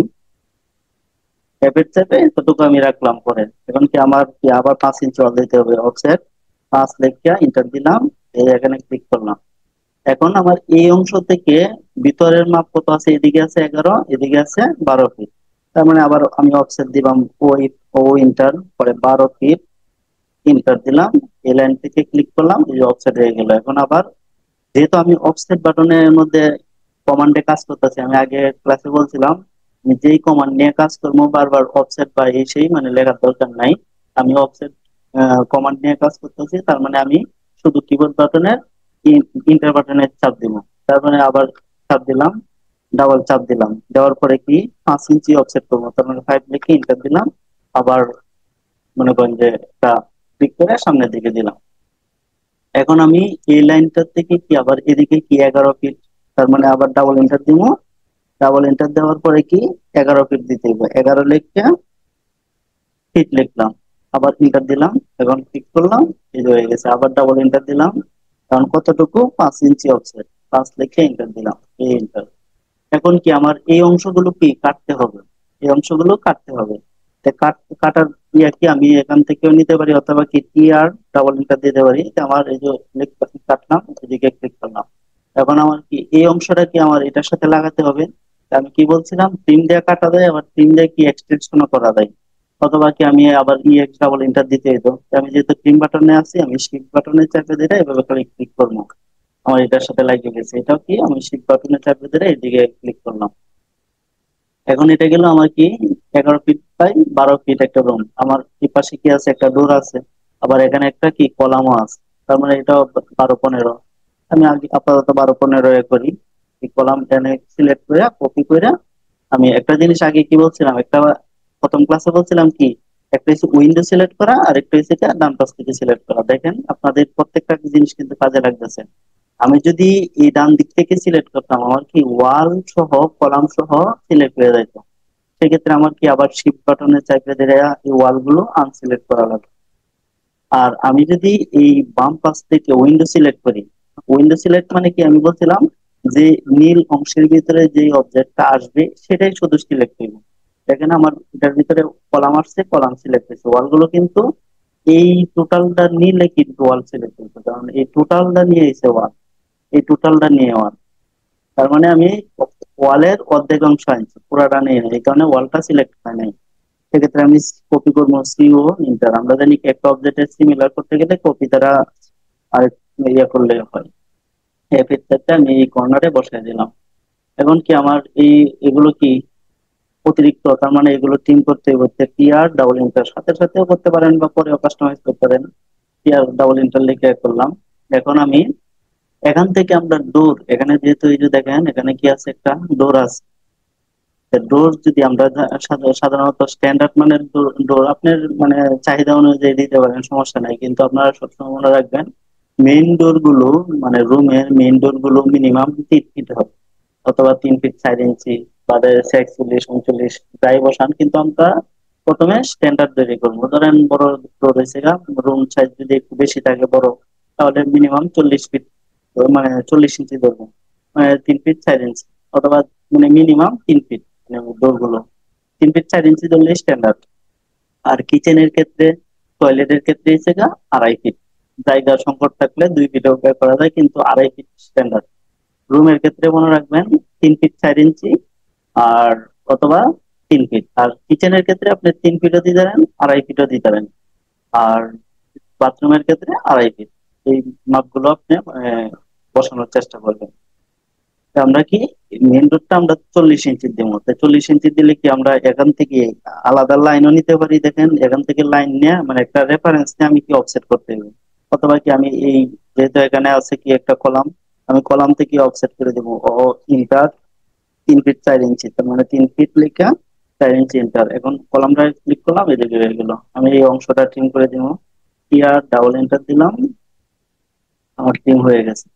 এফের চাপে এতটুকু আমি রাখলাম পরে। এখন কি আমার কি আবার 5 ইঞ্চি ওয়াল দিতে হবে, অফসেট 5 লিখে ইন্টার দিলাম, এই এখানে ক্লিক করলাম। এখন আমার এই অংশ থেকে ভিতরের মাপ কত আছে, এদিকে আছে 11, এদিকে আছে 12 ফিট। তার মানে আবার আমি অফসেট দিলাম ওই ও ইন্টার, পরে 12 ফিট ইন্টার দিলাম, এই লাইন থেকে ক্লিক করলাম, এই যে অফসেট হয়ে গেল। এখন আবার যেহেতু আমি অফসেট বাটনের মধ্যে কমান্ডে কাজ করতেছি, আমি আগে ক্লাসে বলছিলাম আমি যেই কমান্ড নিয়ে কাজ করবো বারবার অফসেট বা এই সেই মানে লেখার দরকার নাই। আমি অফসেট কমান্ড নিয়ে কাজ করতেছি, তার মানে আমি শুধু কিবোর্ড বাটনের ইন্টার বাটনে চাপ দিব। তার মানে আবার চাপ দিলাম, ডাবল চাপ দিলাম, দেওয়ার পরে কি 5 ইঞ্চি অফসেট করবো, তার মানে 5 লিখে ইন্টার দিলাম। আবার মনে করেন যে একটা ক্লিক করে সামনের দিকে দিলাম। এখন আমি এই লাইনটার থেকে কি আবার এদিকে কি 11 ফিট, তার মানে আবার ডাবল এন্টার দিব। ডাবল এন্টার দেওয়ার পরে কি 11 ফিট দিতে হবে, 11 লিখে ফিট লিখলাম, আবার এন্টার দিলাম। এখন ক্লিক করলাম, এই যে হয়ে গেছে। আবার ডাবল এন্টার দিলাম, কারণ কতটুকু 5 ইঞ্চি অফসেট, 5 লিখে এন্টার দিলাম, এই এন্টার। এখন কি আমার এই অংশগুলো কি কাটতে হবে, এই অংশগুলো কাটতে হবে। তা কাটার ইয়া কি আমি এখান থেকেও নিতে পারি, অথবা কি টি আর ডাবল এন্টার দিতে পারি। তা আমার এই যে কাটলাম, এদিকে ক্লিক করলাম। এখন আমার কি এই অংশটা কি আমার এটার সাথে লাগাতে হবে। তা আমি কি বলছিলাম, ট্রিম দিয়ে কাটা যায়, আবার ট্রিম দিয়ে কি এক্সটেনশনও করা যায়, অথবা কি আমি আবার ইএক্স ডাবল এন্টার দিতে হতো। তা আমি যেহেতু ট্রিম বাটনে আছি, আমি শিফট বাটনে চাপে দিলে এভাবে করে ক্লিক করবো, আমার এটার সাথে লাগিয়ে গেছে। এটাও কি আমি শিফট বাটনে চাপে দিলে এদিকে ক্লিক করলাম। এখন এটা গেল আমার কি 11 ফিট বাই 12 ফিট একটা রুম। আমার এই পাশে কি আছে, একটা ডোর আছে, আবার এখানে একটা কি কলামও আছে। তার মানে এটাও 12-15। আমি আগে আপাতত 12-15 করি। এই কলাম এখানে সিলেক্ট করে কপি করে আমি একটা জিনিস আগে কি বলছিলাম, একটা প্রথম ক্লাসে বলছিলাম কি, একটা হচ্ছে উইন্ডো সিলেক্ট করা আর একটা হচ্ছে কি ডান পাশ থেকে সিলেক্ট করা। দেখেন আপনাদের প্রত্যেকটা জিনিস কিন্তু কাজে লাগতেছে। আমি যদি এই ডান দিক থেকে সিলেক্ট করতাম, আমার কি ওয়াল সহ কলাম সহ সিলেক্ট হয়ে যেত। সেক্ষেত্রে আমার কি আবার শিফট বাটনে চাইপে ধরে এই ওয়াল গুলো আনসিলেক্ট করা লাগবে। আর আমি যদি এই বাম পাশ থেকে উইন্ডো সিলেক্ট করি, উইন্ডো সিলেক্ট মানে কি আমি বলছিলাম যে নীল অংশের ভিতরে যে অবজেক্টটা আসবে সেটাই শুধু সিলেক্ট করবো। দেখেন আমার এটার ভিতরে কলাম আসছে, কলাম সিলেক্ট হয়েছে, ওয়াল গুলো কিন্তু এই টোটালটা নিলে কিন্তু ওয়াল সিলেক্ট হয়েছে, কারণ এই টোটালটা নিয়ে এসে ওয়াল, এই টোটালটা নিয়ে ওয়াল। তার মানে আমি ওয়ালের অর্ধেক অংশ আনছি, পুরাটা নেই না, এই কারণে ওয়ালটা সিলেক্ট হয় নাই। সেক্ষেত্রে আমি কপি করবো সিও ইন্টার। আমরা জানি কি একটা অবজেক্টের সিমিলার করতে গেলে কপি দ্বারা আর ইয়ে করলে হয়। এই পিকচারটা আমি এই কর্নারে বসাই দিলাম। এখন কি আমার এই এগুলো কি অতিরিক্ত, তার মানে এগুলো টিম করতে করতে টিআর ডাবল ইন্টার সাথে সাথেও করতে পারেন বা পরেও কাস্টমাইজ করতে পারেন। টিআর ডাবল ইন্টার লিখে করলাম। এখন আমি এখান থেকে আমরা ডোর, এখানে যেহেতু এই যে দেখেন এখানে কি আছে, একটা ডোর আছে। ডোর যদি আমরা সাধারণত স্ট্যান্ডার্ড মানের ডোর আপনার মানে চাহিদা অনুযায়ী দিতে পারেন, সমস্যা নাই। কিন্তু আপনারা সবসময় মনে রাখবেন মেইন ডোর গুলো, মানে রুমের মেইন ডোর গুলো মিনিমাম 3 ফিট হবে, অথবা 3 ফিট 4 ইঞ্চি, বা 46 39 যাই বসান। কিন্তু আমরা প্রথমে স্ট্যান্ডার্ড তৈরি করবো। ধরেন বড় ডোর হয়েছে, রুম সাইজ যদি একটু বেশি থাকে বড়, তাহলে মিনিমাম 40 ফিট, মানে 40 ইঞ্চি ধরবো, মানে 3 ফিট 4 ইঞ্চি, অথবা মানে মিনিমাম 3 ফিট, মানে ডোর গুলো 3 ফিট 4 ইঞ্চি ধরলে স্ট্যান্ডার্ড। আর কিচেনের ক্ষেত্রে, টয়লেটের ক্ষেত্রে হচ্ছে 2.5 ফিট। জায়গার সংকট থাকলে 2 ফিটও করা যায়, কিন্তু 2.5 ফিট স্ট্যান্ডার্ড। রুমের ক্ষেত্রে মনে রাখবেন 3 ফিট 4 ইঞ্চি, আর অথবা 3 ফিট। আর কিচেনের ক্ষেত্রে আপনি 3 ফিটও দিতে পারেন, 2.5 ফিটও দিতে পারেন। আর বাথরুমের ক্ষেত্রে 2.5 ফিট। এই মাপগুলো আপনি বসানোর চেষ্টা করবেন। তা আমরা কি মেন রোডটা আমরা 40 ইঞ্চি দিব। 40 ইঞ্চি দিলে কি আমরা এখান থেকে আলাদা লাইনও নিতে পারি। দেখেন এখান থেকে লাইন নিয়ে মানে একটা রেফারেন্স নিয়ে আমি কি অফসেট করতে হবে, অথবা কি আমি এই যেহেতু এখানে আছে কি একটা কলাম, আমি কলাম থেকে অফসেট করে দেবো ও ইন্টার 3 ফিট 4 ইঞ্চি, তার মানে 3 ফিট লিখা 4 ইঞ্চি ইন্টার। এখন কলামটা ক্লিক করলাম, এদিকে হয়ে গেল। আমি এই অংশটা ট্রিম করে দিব, ইয়ার ডাবল এন্টার দিলাম, আমার ট্রিম হয়ে গেছে।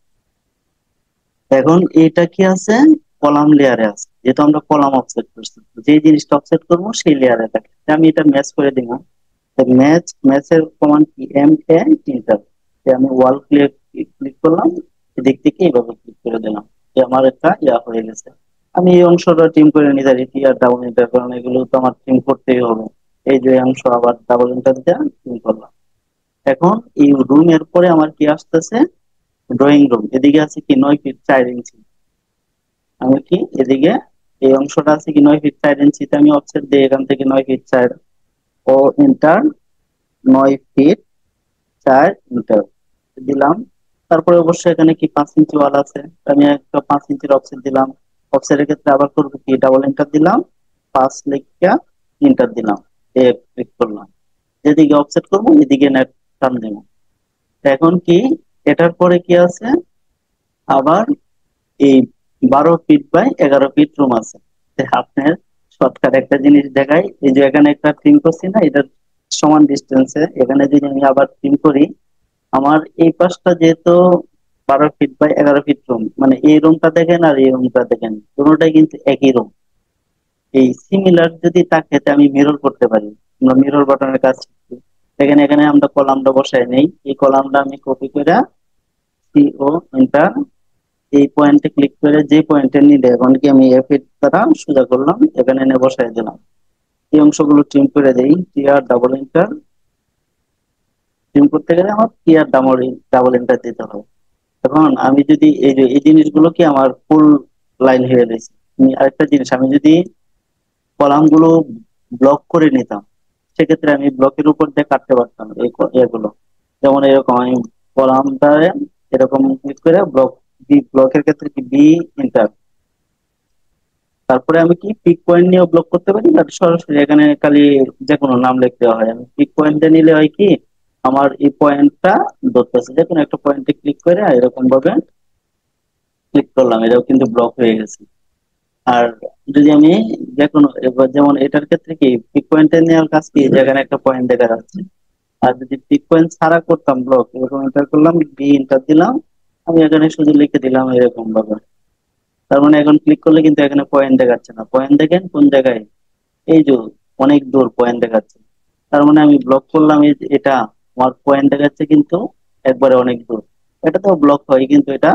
এখন এটা কি আছে, কলাম লেয়ারে আছে। যেহেতু আমরা কলাম অফসেট করছি, যে জিনিসটা অফসেট করবো সেই লেয়ারে থাকে। আমি এটা ম্যাচ করে দিব। ম্যাচের কমান্ড কি, এম এ ইন্টার। আমি ওয়াল ক্লিক ক্লিক করলাম, এদিক থেকে এইভাবে ক্লিক করে দিলাম, আমার একটা ইয়া হয়ে গেছে। আমি এই অংশটা ট্রিম করে নিতে পারি টি আর ডাবল এন্টার, কারণ এগুলো তো আমার ট্রিম করতেই হবে। এই যে অংশ আবার ডাবল এন্টার দিয়ে ট্রিম করলাম। এখন এই রুম এর পরে আমার কি আসতেছে, ড্রয়িং রুম। এদিকে আছে কি 9 ফিট 4 ইঞ্চি। আমি কি এদিকে এই অংশটা আছে কি 9 ফিট 4 ইঞ্চিতে আমি অফসেট দিই এখান থেকে 9 ফিট 4 ও ইন্টার 9 ফিট 4 ইন্টার দিলাম। তারপরে অবশ্যই এখানে কি 5 ইঞ্চি ওয়াল আছে, আমি একটা 5 ইঞ্চির অফসেট দিলাম। অফসেটের ক্ষেত্রে আবার করবো কি, ডাবল এন্টার দিলাম, 5 লিখা ইন্টার দিলাম, ক্লিক করলাম। যেদিকে অফসেট করবো এদিকে নেট টান দেবো। এখন কি এটার পরে কি আছে, আবার এই 12 ফিট বাই 11 ফিট রুম আছে। আপনার শর্টকাট একটা জিনিস দেখাই, এই যে এখানে একটা ট্রিম করছি না, এটার সমান ডিস্টেন্সে এখানে যদি আমি আবার ট্রিম করি, আমার এই পাশটা যেহেতু 12 ফিট বাই 11 ফিট রুম, মানে এই রুমটা দেখেন আর এই রুমটা দেখেন, দুটোটাই কিন্তু একই রুম। এই সিমিলার যদি থাকে তা আমি মিরর করতে পারি। আমরা মিরর বাটনের কাজ শিখছি। দেখেন এখানে আমরা কলামটা বসাই নেই, এই কলামটা আমি কপি করে সিও এন্টার, এই পয়েন্টে ক্লিক করে যে পয়েন্টে নিলে এখন কি আমি এফ এর দ্বারা সোজা করলাম, এখানে এনে বসাই দিলাম। এই অংশগুলো ট্রিম করে দেই, টিআর ডাবল এন্টার। ট্রিম করতে গেলে আমার টিআর ডাবল ডাবল এন্টার দিতে হবে। এখন আমি যদি এই যে এই জিনিসগুলো কি আমার ফুল লাইন হয়ে গেছে। আমি আরেকটা জিনিস, আমি যদি কলাম গুলো ব্লক করে নিতাম, সেক্ষেত্রে আমি ব্লকের উপর দিয়ে কাটতে পারতাম এই এগুলো। যেমন এরকম আমি কলামটা এরকম ক্লিক করে ব্লক, বি ব্লকের ক্ষেত্রে কি বি এন্টার। তারপরে আমি কি পিক পয়েন্ট নিয়ে ব্লক করতে পারি, আর সরাসরি এখানে খালি যে কোনো নাম লিখতে হয়। আমি পিক পয়েন্ট দিয়ে নিলে হয় কি, আমার এই পয়েন্টটা ধরতেছে, যে কোনো একটা পয়েন্টে ক্লিক করে এরকম ভাবে ক্লিক করলাম, এটাও কিন্তু ব্লক হয়ে গেছে। আর যদি আমি যে কোনো এবার যেমন এটার ক্ষেত্রে কি পিক পয়েন্টে নেওয়ার কাজ কি, যেখানে একটা পয়েন্ট দেখা যাচ্ছে। আর যদি পিক পয়েন্ট ছাড়া করতাম ব্লক, এরকম এন্টার করলাম, বি এন্টার দিলাম, আমি এখানে শুধু লিখে দিলাম এরকম ভাবে। তার মানে এখন ক্লিক করলে কিন্তু এখানে পয়েন্ট দেখাচ্ছে না। পয়েন্ট দেখেন কোন জায়গায়, এই যে অনেক দূর পয়েন্ট দেখাচ্ছে। তার মানে আমি ব্লক করলাম, এটা আমার পয়েন্ট দেখাচ্ছে কিন্তু একবারে অনেক দূর। এটা তো ব্লক হয় কিন্তু এটা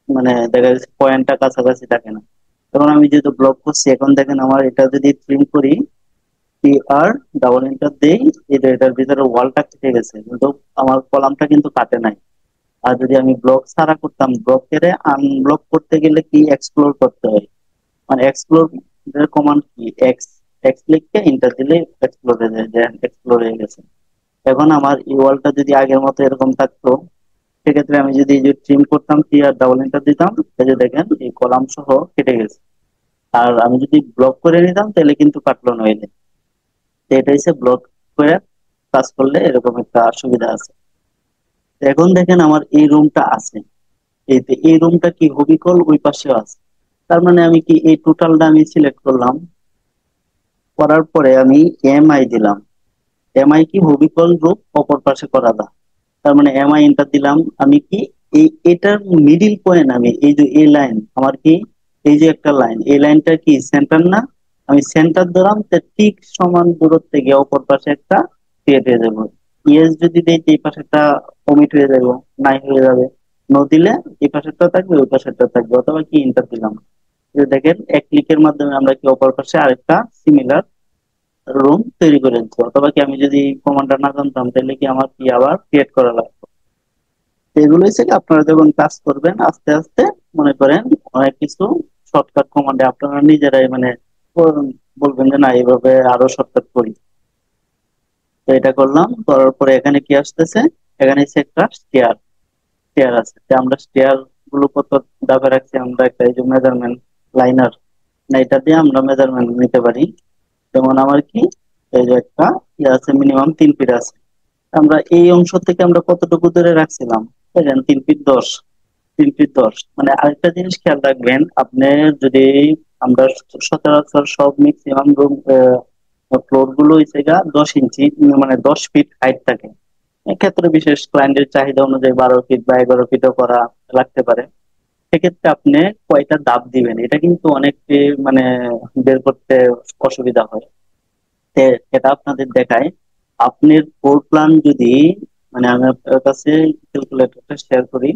মানে দেখা যাচ্ছে পয়েন্টটা কাছাকাছি থাকে না। তখন আমি যেহেতু ব্লক করছি, এখন দেখেন আমার এটা যদি ট্রিম করি, পি আর ডাবল এন্টার দেই, এটা এটার ভিতরে ওয়ালটা কেটে গেছে, কিন্তু আমার কলামটা কিন্তু কাটে নাই। আর যদি আমি ব্লক ছাড়া করতাম, ব্লক করে আনব্লক করতে গেলে কি এক্সপ্লোর করতে হয়, মানে এক্সপ্লোর এর কমান্ড কি, এক্স এক্স লিখে এন্টার দিলে এক্সপ্লোর হয়ে যায়, যে এক্সপ্লোর হয়ে গেছে। এখন আমার এই ওয়ালটা যদি আগের মতো এরকম থাকতো, সেক্ষেত্রে আমি যদি এই যে ট্রিম করতাম, পি আর ডাবল এন্টার দিতাম, এই যে দেখেন এই কলাম সহ কেটে গেছে। আর আমি যদি ব্লক করে নিতাম তাহলে কিন্তু কাটলো না এলে। তো এটা হচ্ছে ব্লক করে কাজ করলে এরকম একটা সুবিধা আছে। তো এখন দেখেন আমার এই রুমটা আছে, এই রুমটা কি হবিকল ওই পাশেও আছে। তার মানে আমি কি এই টোটালটা আমি সিলেক্ট করলাম, করার পরে আমি এমআই দিলাম। এমআই কি হবিকল রূপ অপর পাশে করা দা, তার মানে এমআই এন্টার দিলাম। আমি কি এই এটার মিডিল পয়েন্ট, আমি এই যে এই লাইন আমার কি, এই যে একটা লাইন, এই লাইনটা কি সেন্টার না, আমি সেন্টার ধরলাম, তো ঠিক সমান দূরত্বে গিয়ে অপর পাশে একটা ক্রিয়েট হয়ে যাবো। ইয়েস যদি দেই তো এই পাশেরটা ওমিট হয়ে যাবো, নাই হয়ে যাবে। নো দিলে এই পাশেরটা থাকবে ওই পাশেরটা থাকবে, অথবা কি এন্টার দিলাম। এই যে দেখেন এক ক্লিকের মাধ্যমে আমরা কি অপর পাশে আরেকটা সিমিলার রুম তৈরি করে দিচ্ছি। অথবা কি আমি যদি কমান্ডটা না জানতাম তাহলে কি আমার কি আবার ক্রিয়েট করা লাগবে। এগুলো হচ্ছে কি আপনারা যখন কাজ করবেন আস্তে আস্তে, মনে করেন অনেক কিছু শর্টকাট কমান্ডে আপনারা নিজেরাই মানে বলবেন যে না এইভাবে আরো শর্টকাট করি। তো এটা করলাম, করার পরে এখানে কি আসতেছে, এখানে হচ্ছে একটা স্টেয়ার, স্টেয়ার আছে। তো আমরা স্টেয়ার গুলো কত দাবে রাখছি, আমরা একটা এই যে মেজারমেন্ট লাইনার, না এটা দিয়ে আমরা মেজারমেন্ট নিতে পারি। যেমন আমার কি এই যে একটা ইয়ে আছে, মিনিমাম 3 ফিট আছে। আমরা এই অংশ থেকে আমরা কতটুকু দূরে রাখছিলাম, দেখেন 3 ফিট 10, 3 ফিট 10। মানে আরেকটা জিনিস খেয়াল রাখবেন, আপনি যদি আমরা সচরাচর সব ম্যাক্সিমাম রুম ফ্লোর গুলো হচ্ছে গা 10 ইঞ্চি, মানে 10 ফিট হাইট থাকে। এক্ষেত্রে বিশেষ ক্লায়েন্টের চাহিদা অনুযায়ী 12 ফিট বা 11 ফিটও করা লাগতে পারে। সেক্ষেত্রে আপনি কয়টা ধাপ দিবেন এটা কিন্তু অনেক মানে বের করতে অসুবিধা হয়। এটা আপনাদের দেখায়, আপনার ফ্লোর প্ল্যান যদি, মানে আমি আপনার কাছে ক্যালকুলেটরটা শেয়ার করি।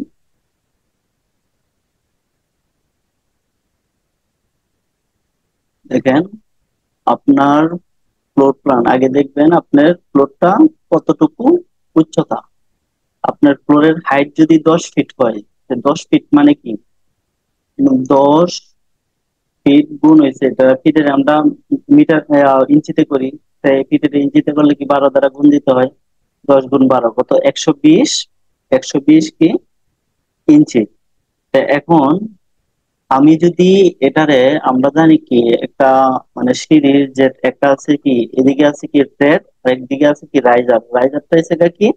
দেখেন আপনার ফ্লোর প্ল্যান আগে দেখবেন আপনার ফ্লোরটা কতটুকু উচ্চতা। আপনার ফ্লোরের হাইট যদি 10 ফিট হয়, 10 ফিট মানে কি 10 ফিট গুণ হয়েছে, এটা ফিটের আমরা মিটার ইঞ্চিতে করি, তাই ফিটের ইঞ্চিতে করলে কি 12 দ্বারা গুণ দিতে হয়। 10 গুণ 12 কত, 120। 120 কি ইঞ্চি। তা এখন আমি যদি এটারে, আমরা জানি কি একটা মানে সিঁড়ির যে একটা আছে কি, এদিকে আছে কি ট্রেড আর একদিকে আছে কি রাইজার। রাইজারটা হচ্ছে গা কি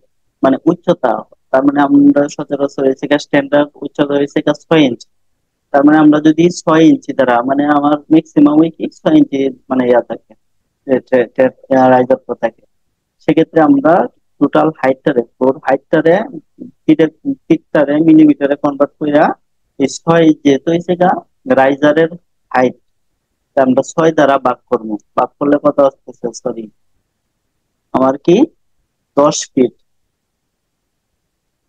মানে উচ্চতা। তার মানে আমরা সচরাচর হয়েছে গা স্ট্যান্ডার্ড উচ্চতা হয়েছে গা 6 ইঞ্চি। তার মানে আমরা যদি 6 ইঞ্চি দ্বারা মানে আমার ম্যাক্সিমাম ওই কি 6 ইঞ্চি মানে ইয়া থাকে, রাইজারটা থাকে। সেক্ষেত্রে আমরা টোটাল হাইটটারে, ফ্লোর হাইটটারে ফিটের ফিটটারে মিলিমিটারে কনভার্ট কইরা এই 6 যেহেতু হয়েছে গা রাইজারের হাইট, আমরা 6 দ্বারা ভাগ করবো। ভাগ করলে কত আসতেছে, সরি আমার কি 10 ফিট।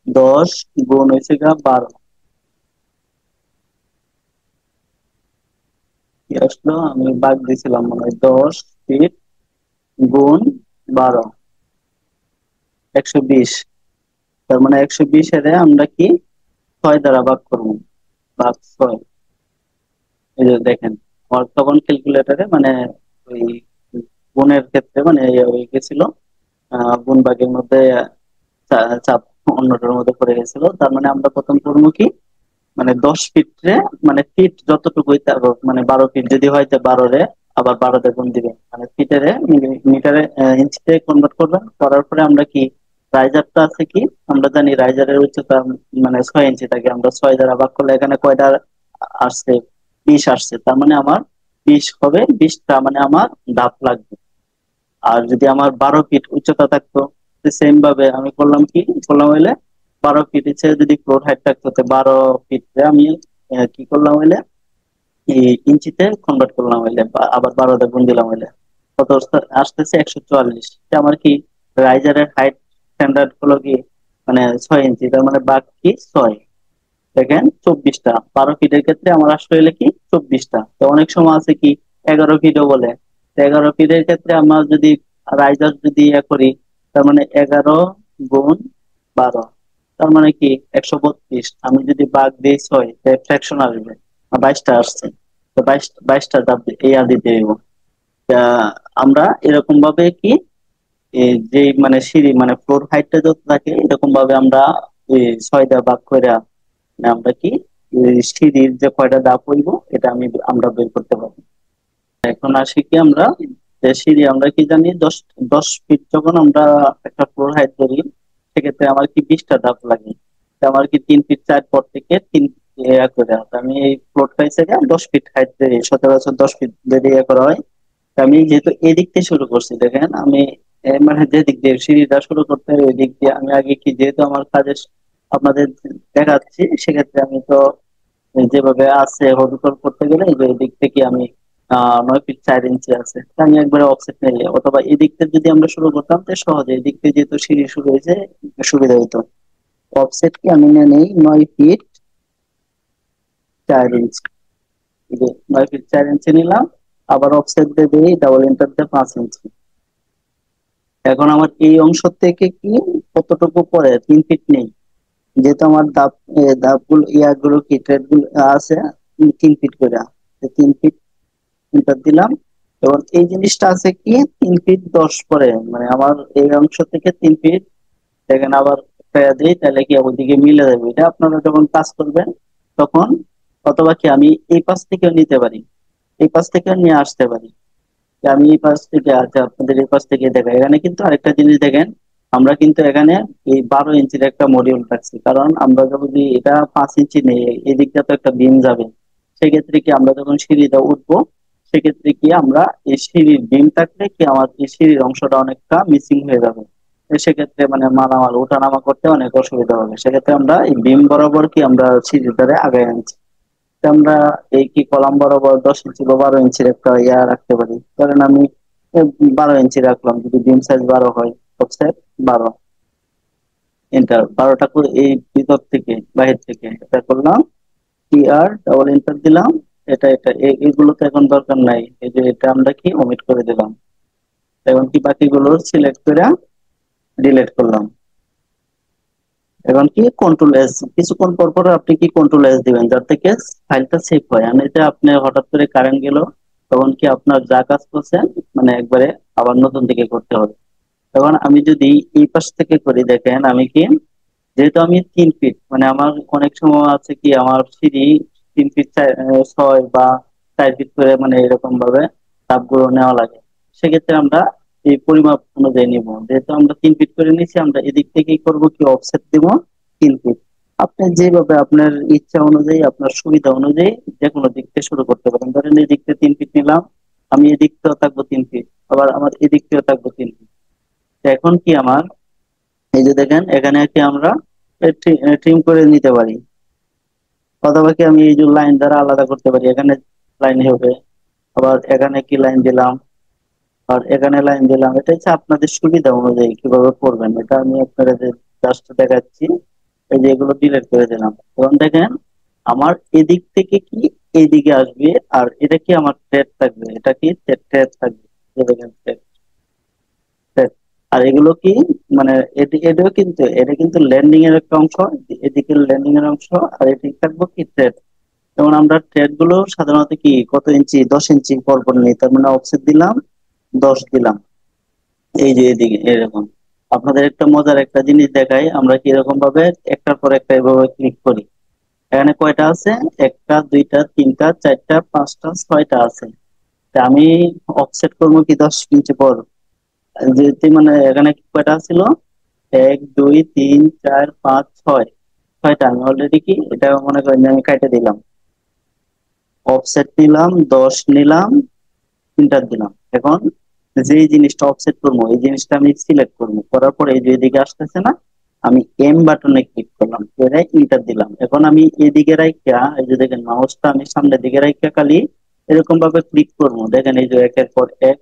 10 গুণ হয়েছে গা 12, কি আসলো আমি ভাগ দিছিলাম মনে হয়, 10 ফিট গুণ 12, 120। তার মানে 120 এর আমরা কি 6 দ্বারা ভাগ করবো, ভাগ 6। এই যে দেখেন আমার তখন ক্যালকুলেটারে মানে ওই গুণের ক্ষেত্রে মানে ইয়ে হয়ে গেছিল, গুণ ভাগের মধ্যে চাপ অন্যটার মধ্যে পড়ে গেছিল। তার মানে আমরা প্রথম করবো কি মানে 10 ফিটে মানে ফিট যতটুকু হইতে হবে, মানে 12 ফিট যদি হয় তো 12 রে আবার 12 তে গুণ দিবেন, মানে ফিটারে মিটারে ইঞ্চিতে কনভার্ট করবেন। করার পরে আমরা কি রাইজারটা আছে কি, আমরা জানি রাইজারের উচ্চতা মানে 6 ইঞ্চি থাকে, আমরা 6 দ্বারা ভাগ করলে এখানে কয়টা আসছে, 20 আসছে। তার মানে আমার 20 হবে, 20টা মানে আমার ধাপ লাগবে। আর যদি আমার 12 ফিট উচ্চতা থাকতো, সেম ভাবে আমি করলাম কি করলাম হইলে 12 ফিট ইচ্ছে যদি ফ্লোর হাইট থাকতো, তো 12 ফিটে আমি কি করলাম হইলে এই ইঞ্চিতে কনভার্ট করলাম হইলে, আবার 12 গুণ দিলাম হইলে কত আসতেছে 144। আমার কি রাইজারের হাইট স্ট্যান্ডার্ড হলো কি মানে 6 ইঞ্চি, তার মানে বাঘ কি 6। দেখেন 24টা, 12 ফিটের ক্ষেত্রে আমার আসলে হলে কি 24টা। তো অনেক সময় আছে কি 11 ফিটও বলে। 11 ফিটের ক্ষেত্রে আমরা যদি রাইজার যদি ইয়ে করি, তার মানে 11 গুণ 12, তার মানে কি 132। আমি যদি ভাগ দিই 6, ফ্র্যাকশন আসবে, 22টা আসছে। তো 22টা ইয়া দিতে হইব। তা আমরা এরকম ভাবে কি যে মানে সিঁড়ি মানে ফ্লোর হাইটটা যত থাকে এরকম ভাবে আমরা 6 দিয়ে ভাগ করে আমরা কি সিঁড়ির যে কয়টা ধাপ হইব এটা আমরা বের করতে পারবো। এখন আসি কি আমরা যে সিঁড়ি আমরা কি জানি 10 10 ফিট যখন আমরা একটা ফ্লোর হাইট ধরি, সেক্ষেত্রে আমার কি 20টা ধাপ লাগে। তো আমার কি 3 ফিট 4 পর থেকে তিন ইয়া করে আমি এই ফ্লোরটা হিসেবে 10 ফিট হাইট ধরি, সচরাচর 10 ফিট ধরে ইয়ে করা হয়। তো আমি যেহেতু এদিক থেকে শুরু করছি, দেখেন আমি মানে যে দিক দিয়ে সিঁড়িটা শুরু করতে হয় ওই দিক দিয়ে আমি আগে কি যেহেতু আমার কাজের আপনাদের দেখাচ্ছি, সেক্ষেত্রে আমি তো যেভাবে আছে হলুদ করতে গেলে এই যে এই দিক থেকে আমি 9 ফিট 4 ইঞ্চি আছে, তা আমি একবারে অফসেট নিয়ে অথবা এই দিক থেকে যদি আমরা শুরু করতাম তো সহজে এই দিক থেকে যেহেতু সিঁড়ি শুরু হয়েছে সুবিধা হতো। অফসেট কি আমি নিয়ে নেই 9 ফিট 4 ইঞ্চি। এই যে 9 ফিট 4 ইঞ্চি নিলাম, আবার অফসেট দিয়ে দিই ডাবল এন্টার দিয়ে 5 ইঞ্চি। এখন আমার এই অংশ থেকে কি কতটুকু পরে 3 ফিট নেই, যেহেতু আমার ধাপগুলো ইয়াগুলো কি থ্রেড গুলো আছে 3 ফিট করে, 3 ফিট এন্টার দিলাম। এবং এই জিনিসটা আছে কি 3 ফিট 10 পরে, মানে আমার এই অংশ থেকে 3 ফিট দেখেন আবার দিই, তাহলে কি ওইদিকে মিলে যাবে। এটা আপনারা যখন কাজ করবেন তখন, অথবা কি আমি এই পাশ থেকেও নিতে পারি, এই পাশ থেকেও নিয়ে আসতে পারি। যে আমি এই পাশ থেকে আচ্ছা আপনাদের এই পাশ থেকে দেখেন, এখানে কিন্তু আরেকটা জিনিস দেখেন, আমরা কিন্তু এখানে এই 12 ইঞ্চির একটা মডিউল রাখছি, কারণ আমরা যদি এটা 5 ইঞ্চি নেই, এই দিকটা তো একটা বিম যাবে। সেক্ষেত্রে কি আমরা যখন সিঁড়িটা উঠবো, সেক্ষেত্রে কি আমরা এই সিঁড়ির বিম থাকলে কি আমার এই সিঁড়ির অংশটা অনেকটা মিসিং হয়ে যাবে। তো সেক্ষেত্রে মানে মালামাল ওঠানামা করতে অনেক অসুবিধা হবে, সেক্ষেত্রে আমরা এই বিম বরাবর কি আমরা সিঁড়ির ধারে আগায় আনছি। তো আমরা এই কি কলাম বরাবর 10 ইঞ্চি বা 12 ইঞ্চির একটা ইয়া রাখতে পারি। ধরেন আমি 12 ইঞ্চি রাখলাম, যদি বিম সাইজ 12 হয়, অফসেট 12 এন্টার 12টা করে এই ভিতর থেকে বাহির থেকে এটা করলাম, টি আর ডাবল এন্টার দিলাম। এগুলো তো এখন দরকার নাই, এই যে এটা আমরা কি ওমিট করে দিলাম। এখন কি বাকিগুলো সিলেক্ট করে ডিলিট করলাম। এখন কি কন্ট্রোল এস, কিছুক্ষণ পর পর আপনি কি কন্ট্রোল এস দিবেন যাতে থেকে ফাইলটা সেভ হয়। আর এতে আপনি হঠাৎ করে কারেন্ট গেল, তখন কি আপনার যা কাজ করছেন মানে একবারে আবার নতুন থেকে করতে হবে। এখন আমি যদি এই পাশ থেকে করি, দেখেন আমি কি, যেহেতু আমি 3 ফিট মানে আমার অনেক সময় আছে কি আমার সিঁড়ি 3 ফিট 6 বা 4 ফিট করে মানে এরকম ভাবে ধাপগুলো নেওয়া লাগে। সেক্ষেত্রে আমরা এই পরিমাপ অনুযায়ী নিব, যেহেতু আমরা 3 ফিট করে নিচ্ছি, আমরা এদিক থেকেই করব কি অফসেট দিব 3 ফিট। আপনি যেভাবে আপনার ইচ্ছা অনুযায়ী আপনার সুবিধা অনুযায়ী যে কোনো দিক থেকে শুরু করতে পারেন। ধরেন এই দিক থেকে 3 ফিট নিলাম, আমি এদিক থেকেও থাকবো 3 ফিট, আবার আমার এদিক থেকেও থাকবো 3 ফিট। এখন কি আমার এই যে দেখেন এখানে কি আমরা ট্রিম করে নিতে পারি, অথবা কি আমি এই যে লাইন দ্বারা আলাদা করতে পারি। এখানে লাইন হবে, আবার এখানে কি লাইন দিলাম, আর এখানে লাইন দিলাম। এটা হচ্ছে আপনাদের সুবিধা অনুযায়ী কিভাবে করবেন, এটা আমি আপনাদের জাস্ট দেখাচ্ছি। এই যে এগুলো ডিলিট করে দিলাম। এখন দেখেন আমার এদিক থেকে কি এইদিকে আসবে, আর এটা কি আমার থ্রেড থাকবে, এটা কি থ্রেড থাকবে। এই দেখেন thread। আর এগুলো কি মানে এটা কিন্তু ল্যান্ডিং এর একটা অংশ, এদিকে ল্যান্ডিং এর অংশ, আর এদিকে থাকবো কি থ্রেড। যেমন আমরা থ্রেড গুলো সাধারণত কি কত ইঞ্চি, 10 ইঞ্চি পর পর নিই, তার মানে অফসেট দিলাম 10 দিলাম। এই যে এদিকে এরকম আপনাদের একটা মজার একটা জিনিস দেখাই, আমরা কি এরকম ভাবে একটার পর একটা এভাবে ক্লিক করি। এখানে কয়টা আছে, একটা দুইটা তিনটা চারটা পাঁচটা ছয়টা আছে। তা আমি অফসেট করবো কি 10 ইঞ্চি পর, যেহেতু মানে এখানে কয়টা ছিল, 1 2 3 4 5 6, ছয়টা। আমি অলরেডি কি এটা মনে করেন যে আমি কাটে দিলাম, অফসেট নিলাম 10 নিলাম, ইন্টার দিলাম। এখন যে জিনিসটা অফসেট করবো এই জিনিসটা আমি সিলেক্ট করবো, করার পরে এই যে এদিকে আসতেছে না, আমি এম বাটনে ক্লিক করলাম, করে ইন্টার দিলাম। এখন আমি এদিকে রাইখা এই যে দেখেন মাউসটা আমি সামনের দিকে রাইখা খালি এরকম ভাবে ক্লিক করবো। দেখেন এই যে একের পর এক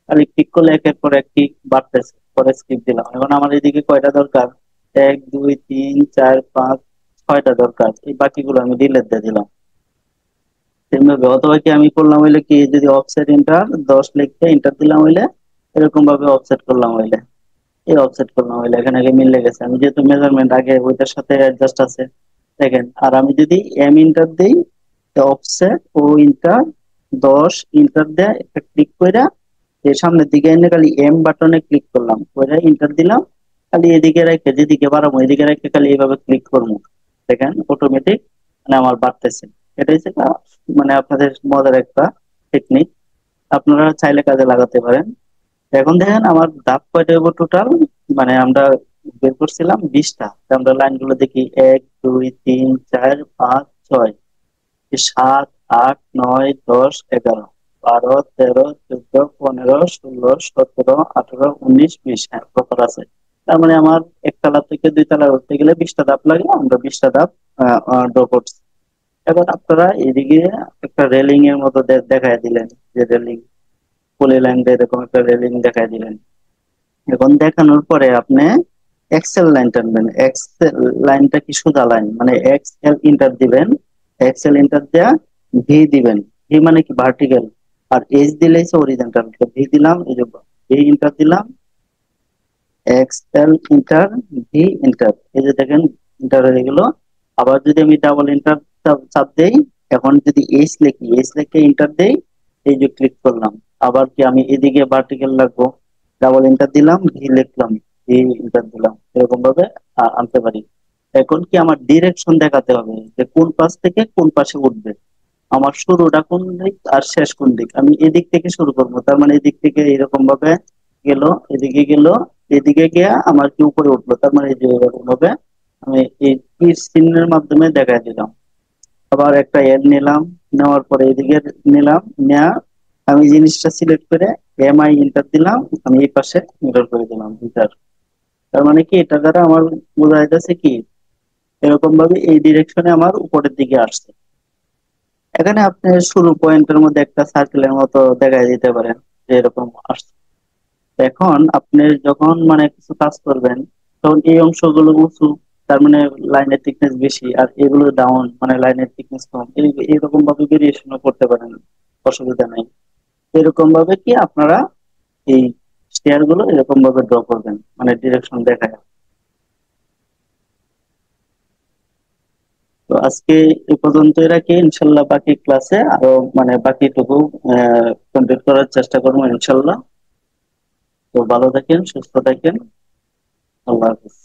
খালি ক্লিক করলে একের পর এক টিক বাড়তেছে, পরে স্কিপ দিলাম। এখন আমার এদিকে কয়টা দরকার, 1 2 3 4 5 6টা দরকার, এই বাকিগুলো আমি ডিলিট দিয়ে দিলাম। তেমনি অথবা কি আমি করলাম হইলে কি, যদি অফসেট ইন্টার 10 লিখতে ইন্টার দিলাম হইলে এরকম ভাবে অফসেট করলাম হইলে, এই অফসেট করলাম হইলে এখানে আগে মিলে গেছে, আমি যেহেতু মেজারমেন্ট আগে ওইটার সাথে অ্যাডজাস্ট আছে। দেখেন আর আমি যদি এম ইন্টার দিই, অফসেট ও ইন্টার 10 ইন্টার দেয় একটা ক্লিক করে এর সামনের দিকে এনে খালি এম বাটনে ক্লিক করলাম, করে ইন্টার দিলাম। খালি এদিকে রেখে যেদিকে বাড়াবো এদিকে রেখে খালি এইভাবে ক্লিক করবো, দেখেন অটোমেটিক মানে আমার বাড়তেছে। এটা হচ্ছে মানে আপনাদের মজার একটা টেকনিক, আপনারা চাইলে কাজে লাগাতে পারেন। এখন দেখেন আমার ধাপ কয়টা হইব টোটাল, মানে আমরা বের করছিলাম 20টা। আমরা লাইন গুলো দেখি 1 2 3 4 5 6, 7 8 9 10 11 12 13 14 15 16 17 18 19 20, হ্যাঁ প্রপার আছে। তার মানে আমার একতলা থেকে 2 তলায় উঠতে গেলে 20টা ধাপ লাগে, আমরা 20টা ধাপ ড্র করছি। এখন আপনারা এদিকে একটা রেলিং এর মতো দেখায় দিলেন, যে রেলিং পলি লাইন দিয়ে এরকম একটা রেলিং দেখায় দিলেন। এখন দেখানোর পরে আপনি এক্সেল লাইন টানবেন। এক্সেল লাইনটা কি সোজা লাইন, মানে এক্সেল ইন্টার দিবেন, এক্সেল ইন্টার দেয়া ভি দিবেন। ভি মানে কি ভার্টিক্যাল, আর এইচ দিলে হচ্ছে হরিজন্টাল। ভি দিলাম, এই যে ভি ইন্টার দিলাম, এক্সেল ইন্টার ভি ইন্টার, এই যে দেখেন ইন্টার হয়ে গেল। আবার যদি আমি ডাবল ইন্টার চাপ দেই, এখন যদি এইচ লিখি, এইচ লিখে ইন্টার দেই, এই যে ক্লিক করলাম। আবার কি আমি এদিকে ভার্টিক্যাল রাখবো, ডাবল ইন্টার দিলাম, ভি লিখলাম, ভি ইন্টার দিলাম, এরকম ভাবে আনতে পারি। এখন কি আমার ডিরেকশন দেখাতে হবে যে কোন পাশ থেকে কোন পাশে উঠবে, আমার শুরুটা কোন দিক আর শেষ কোন দিক। আমি এদিক থেকে শুরু করবো, তার মানে এদিক থেকে এরকম ভাবে গেল, এদিকে গেল, এদিকে গিয়া আমার কি উপরে উঠলো, তার মানে এই যে এরকম ভাবে আমি এই তীর চিহ্নের মাধ্যমে দেখাই দিলাম। আবার একটা এড নিলাম, নেওয়ার পরে এদিকে নিলাম, নেয়া আমি জিনিসটা সিলেক্ট করে এমআই ইন্টার দিলাম, আমি এই পাশে মিরর করে দিলাম ইন্টার। তার মানে কি এটা দ্বারা আমার বোঝা যাচ্ছে কি এরকম ভাবে এই ডিরেকশনে আমার উপরের দিকে আসছে। এখানে আপনি শুরু পয়েন্টের মধ্যে একটা সার্কেলের মতো দেখাই দিতে পারেন যে এরকম আসছে। এখন আপনি যখন মানে কিছু কাজ করবেন তখন এই অংশগুলো উঁচু, তার মানে লাইনের থিকনেস বেশি, আর এগুলো ডাউন মানে লাইনের থিকনেস কম, এরকম ভাবে ভেরিয়েশনও করতে পারেন, অসুবিধা নাই। এরকম ভাবে কি আপনারা এই স্টেয়ার গুলো এরকম ভাবে ড্র করবেন, মানে ডিরেকশন দেখায়। তো আজকে এ পর্যন্তই রাখি, ইনশাল্লাহ বাকি ক্লাসে আরো মানে বাকিটুকু কমপ্লিট করার চেষ্টা করবো ইনশাল্লাহ। তো ভালো থাকেন, সুস্থ থাকেন, আল্লাহ হাফিজ।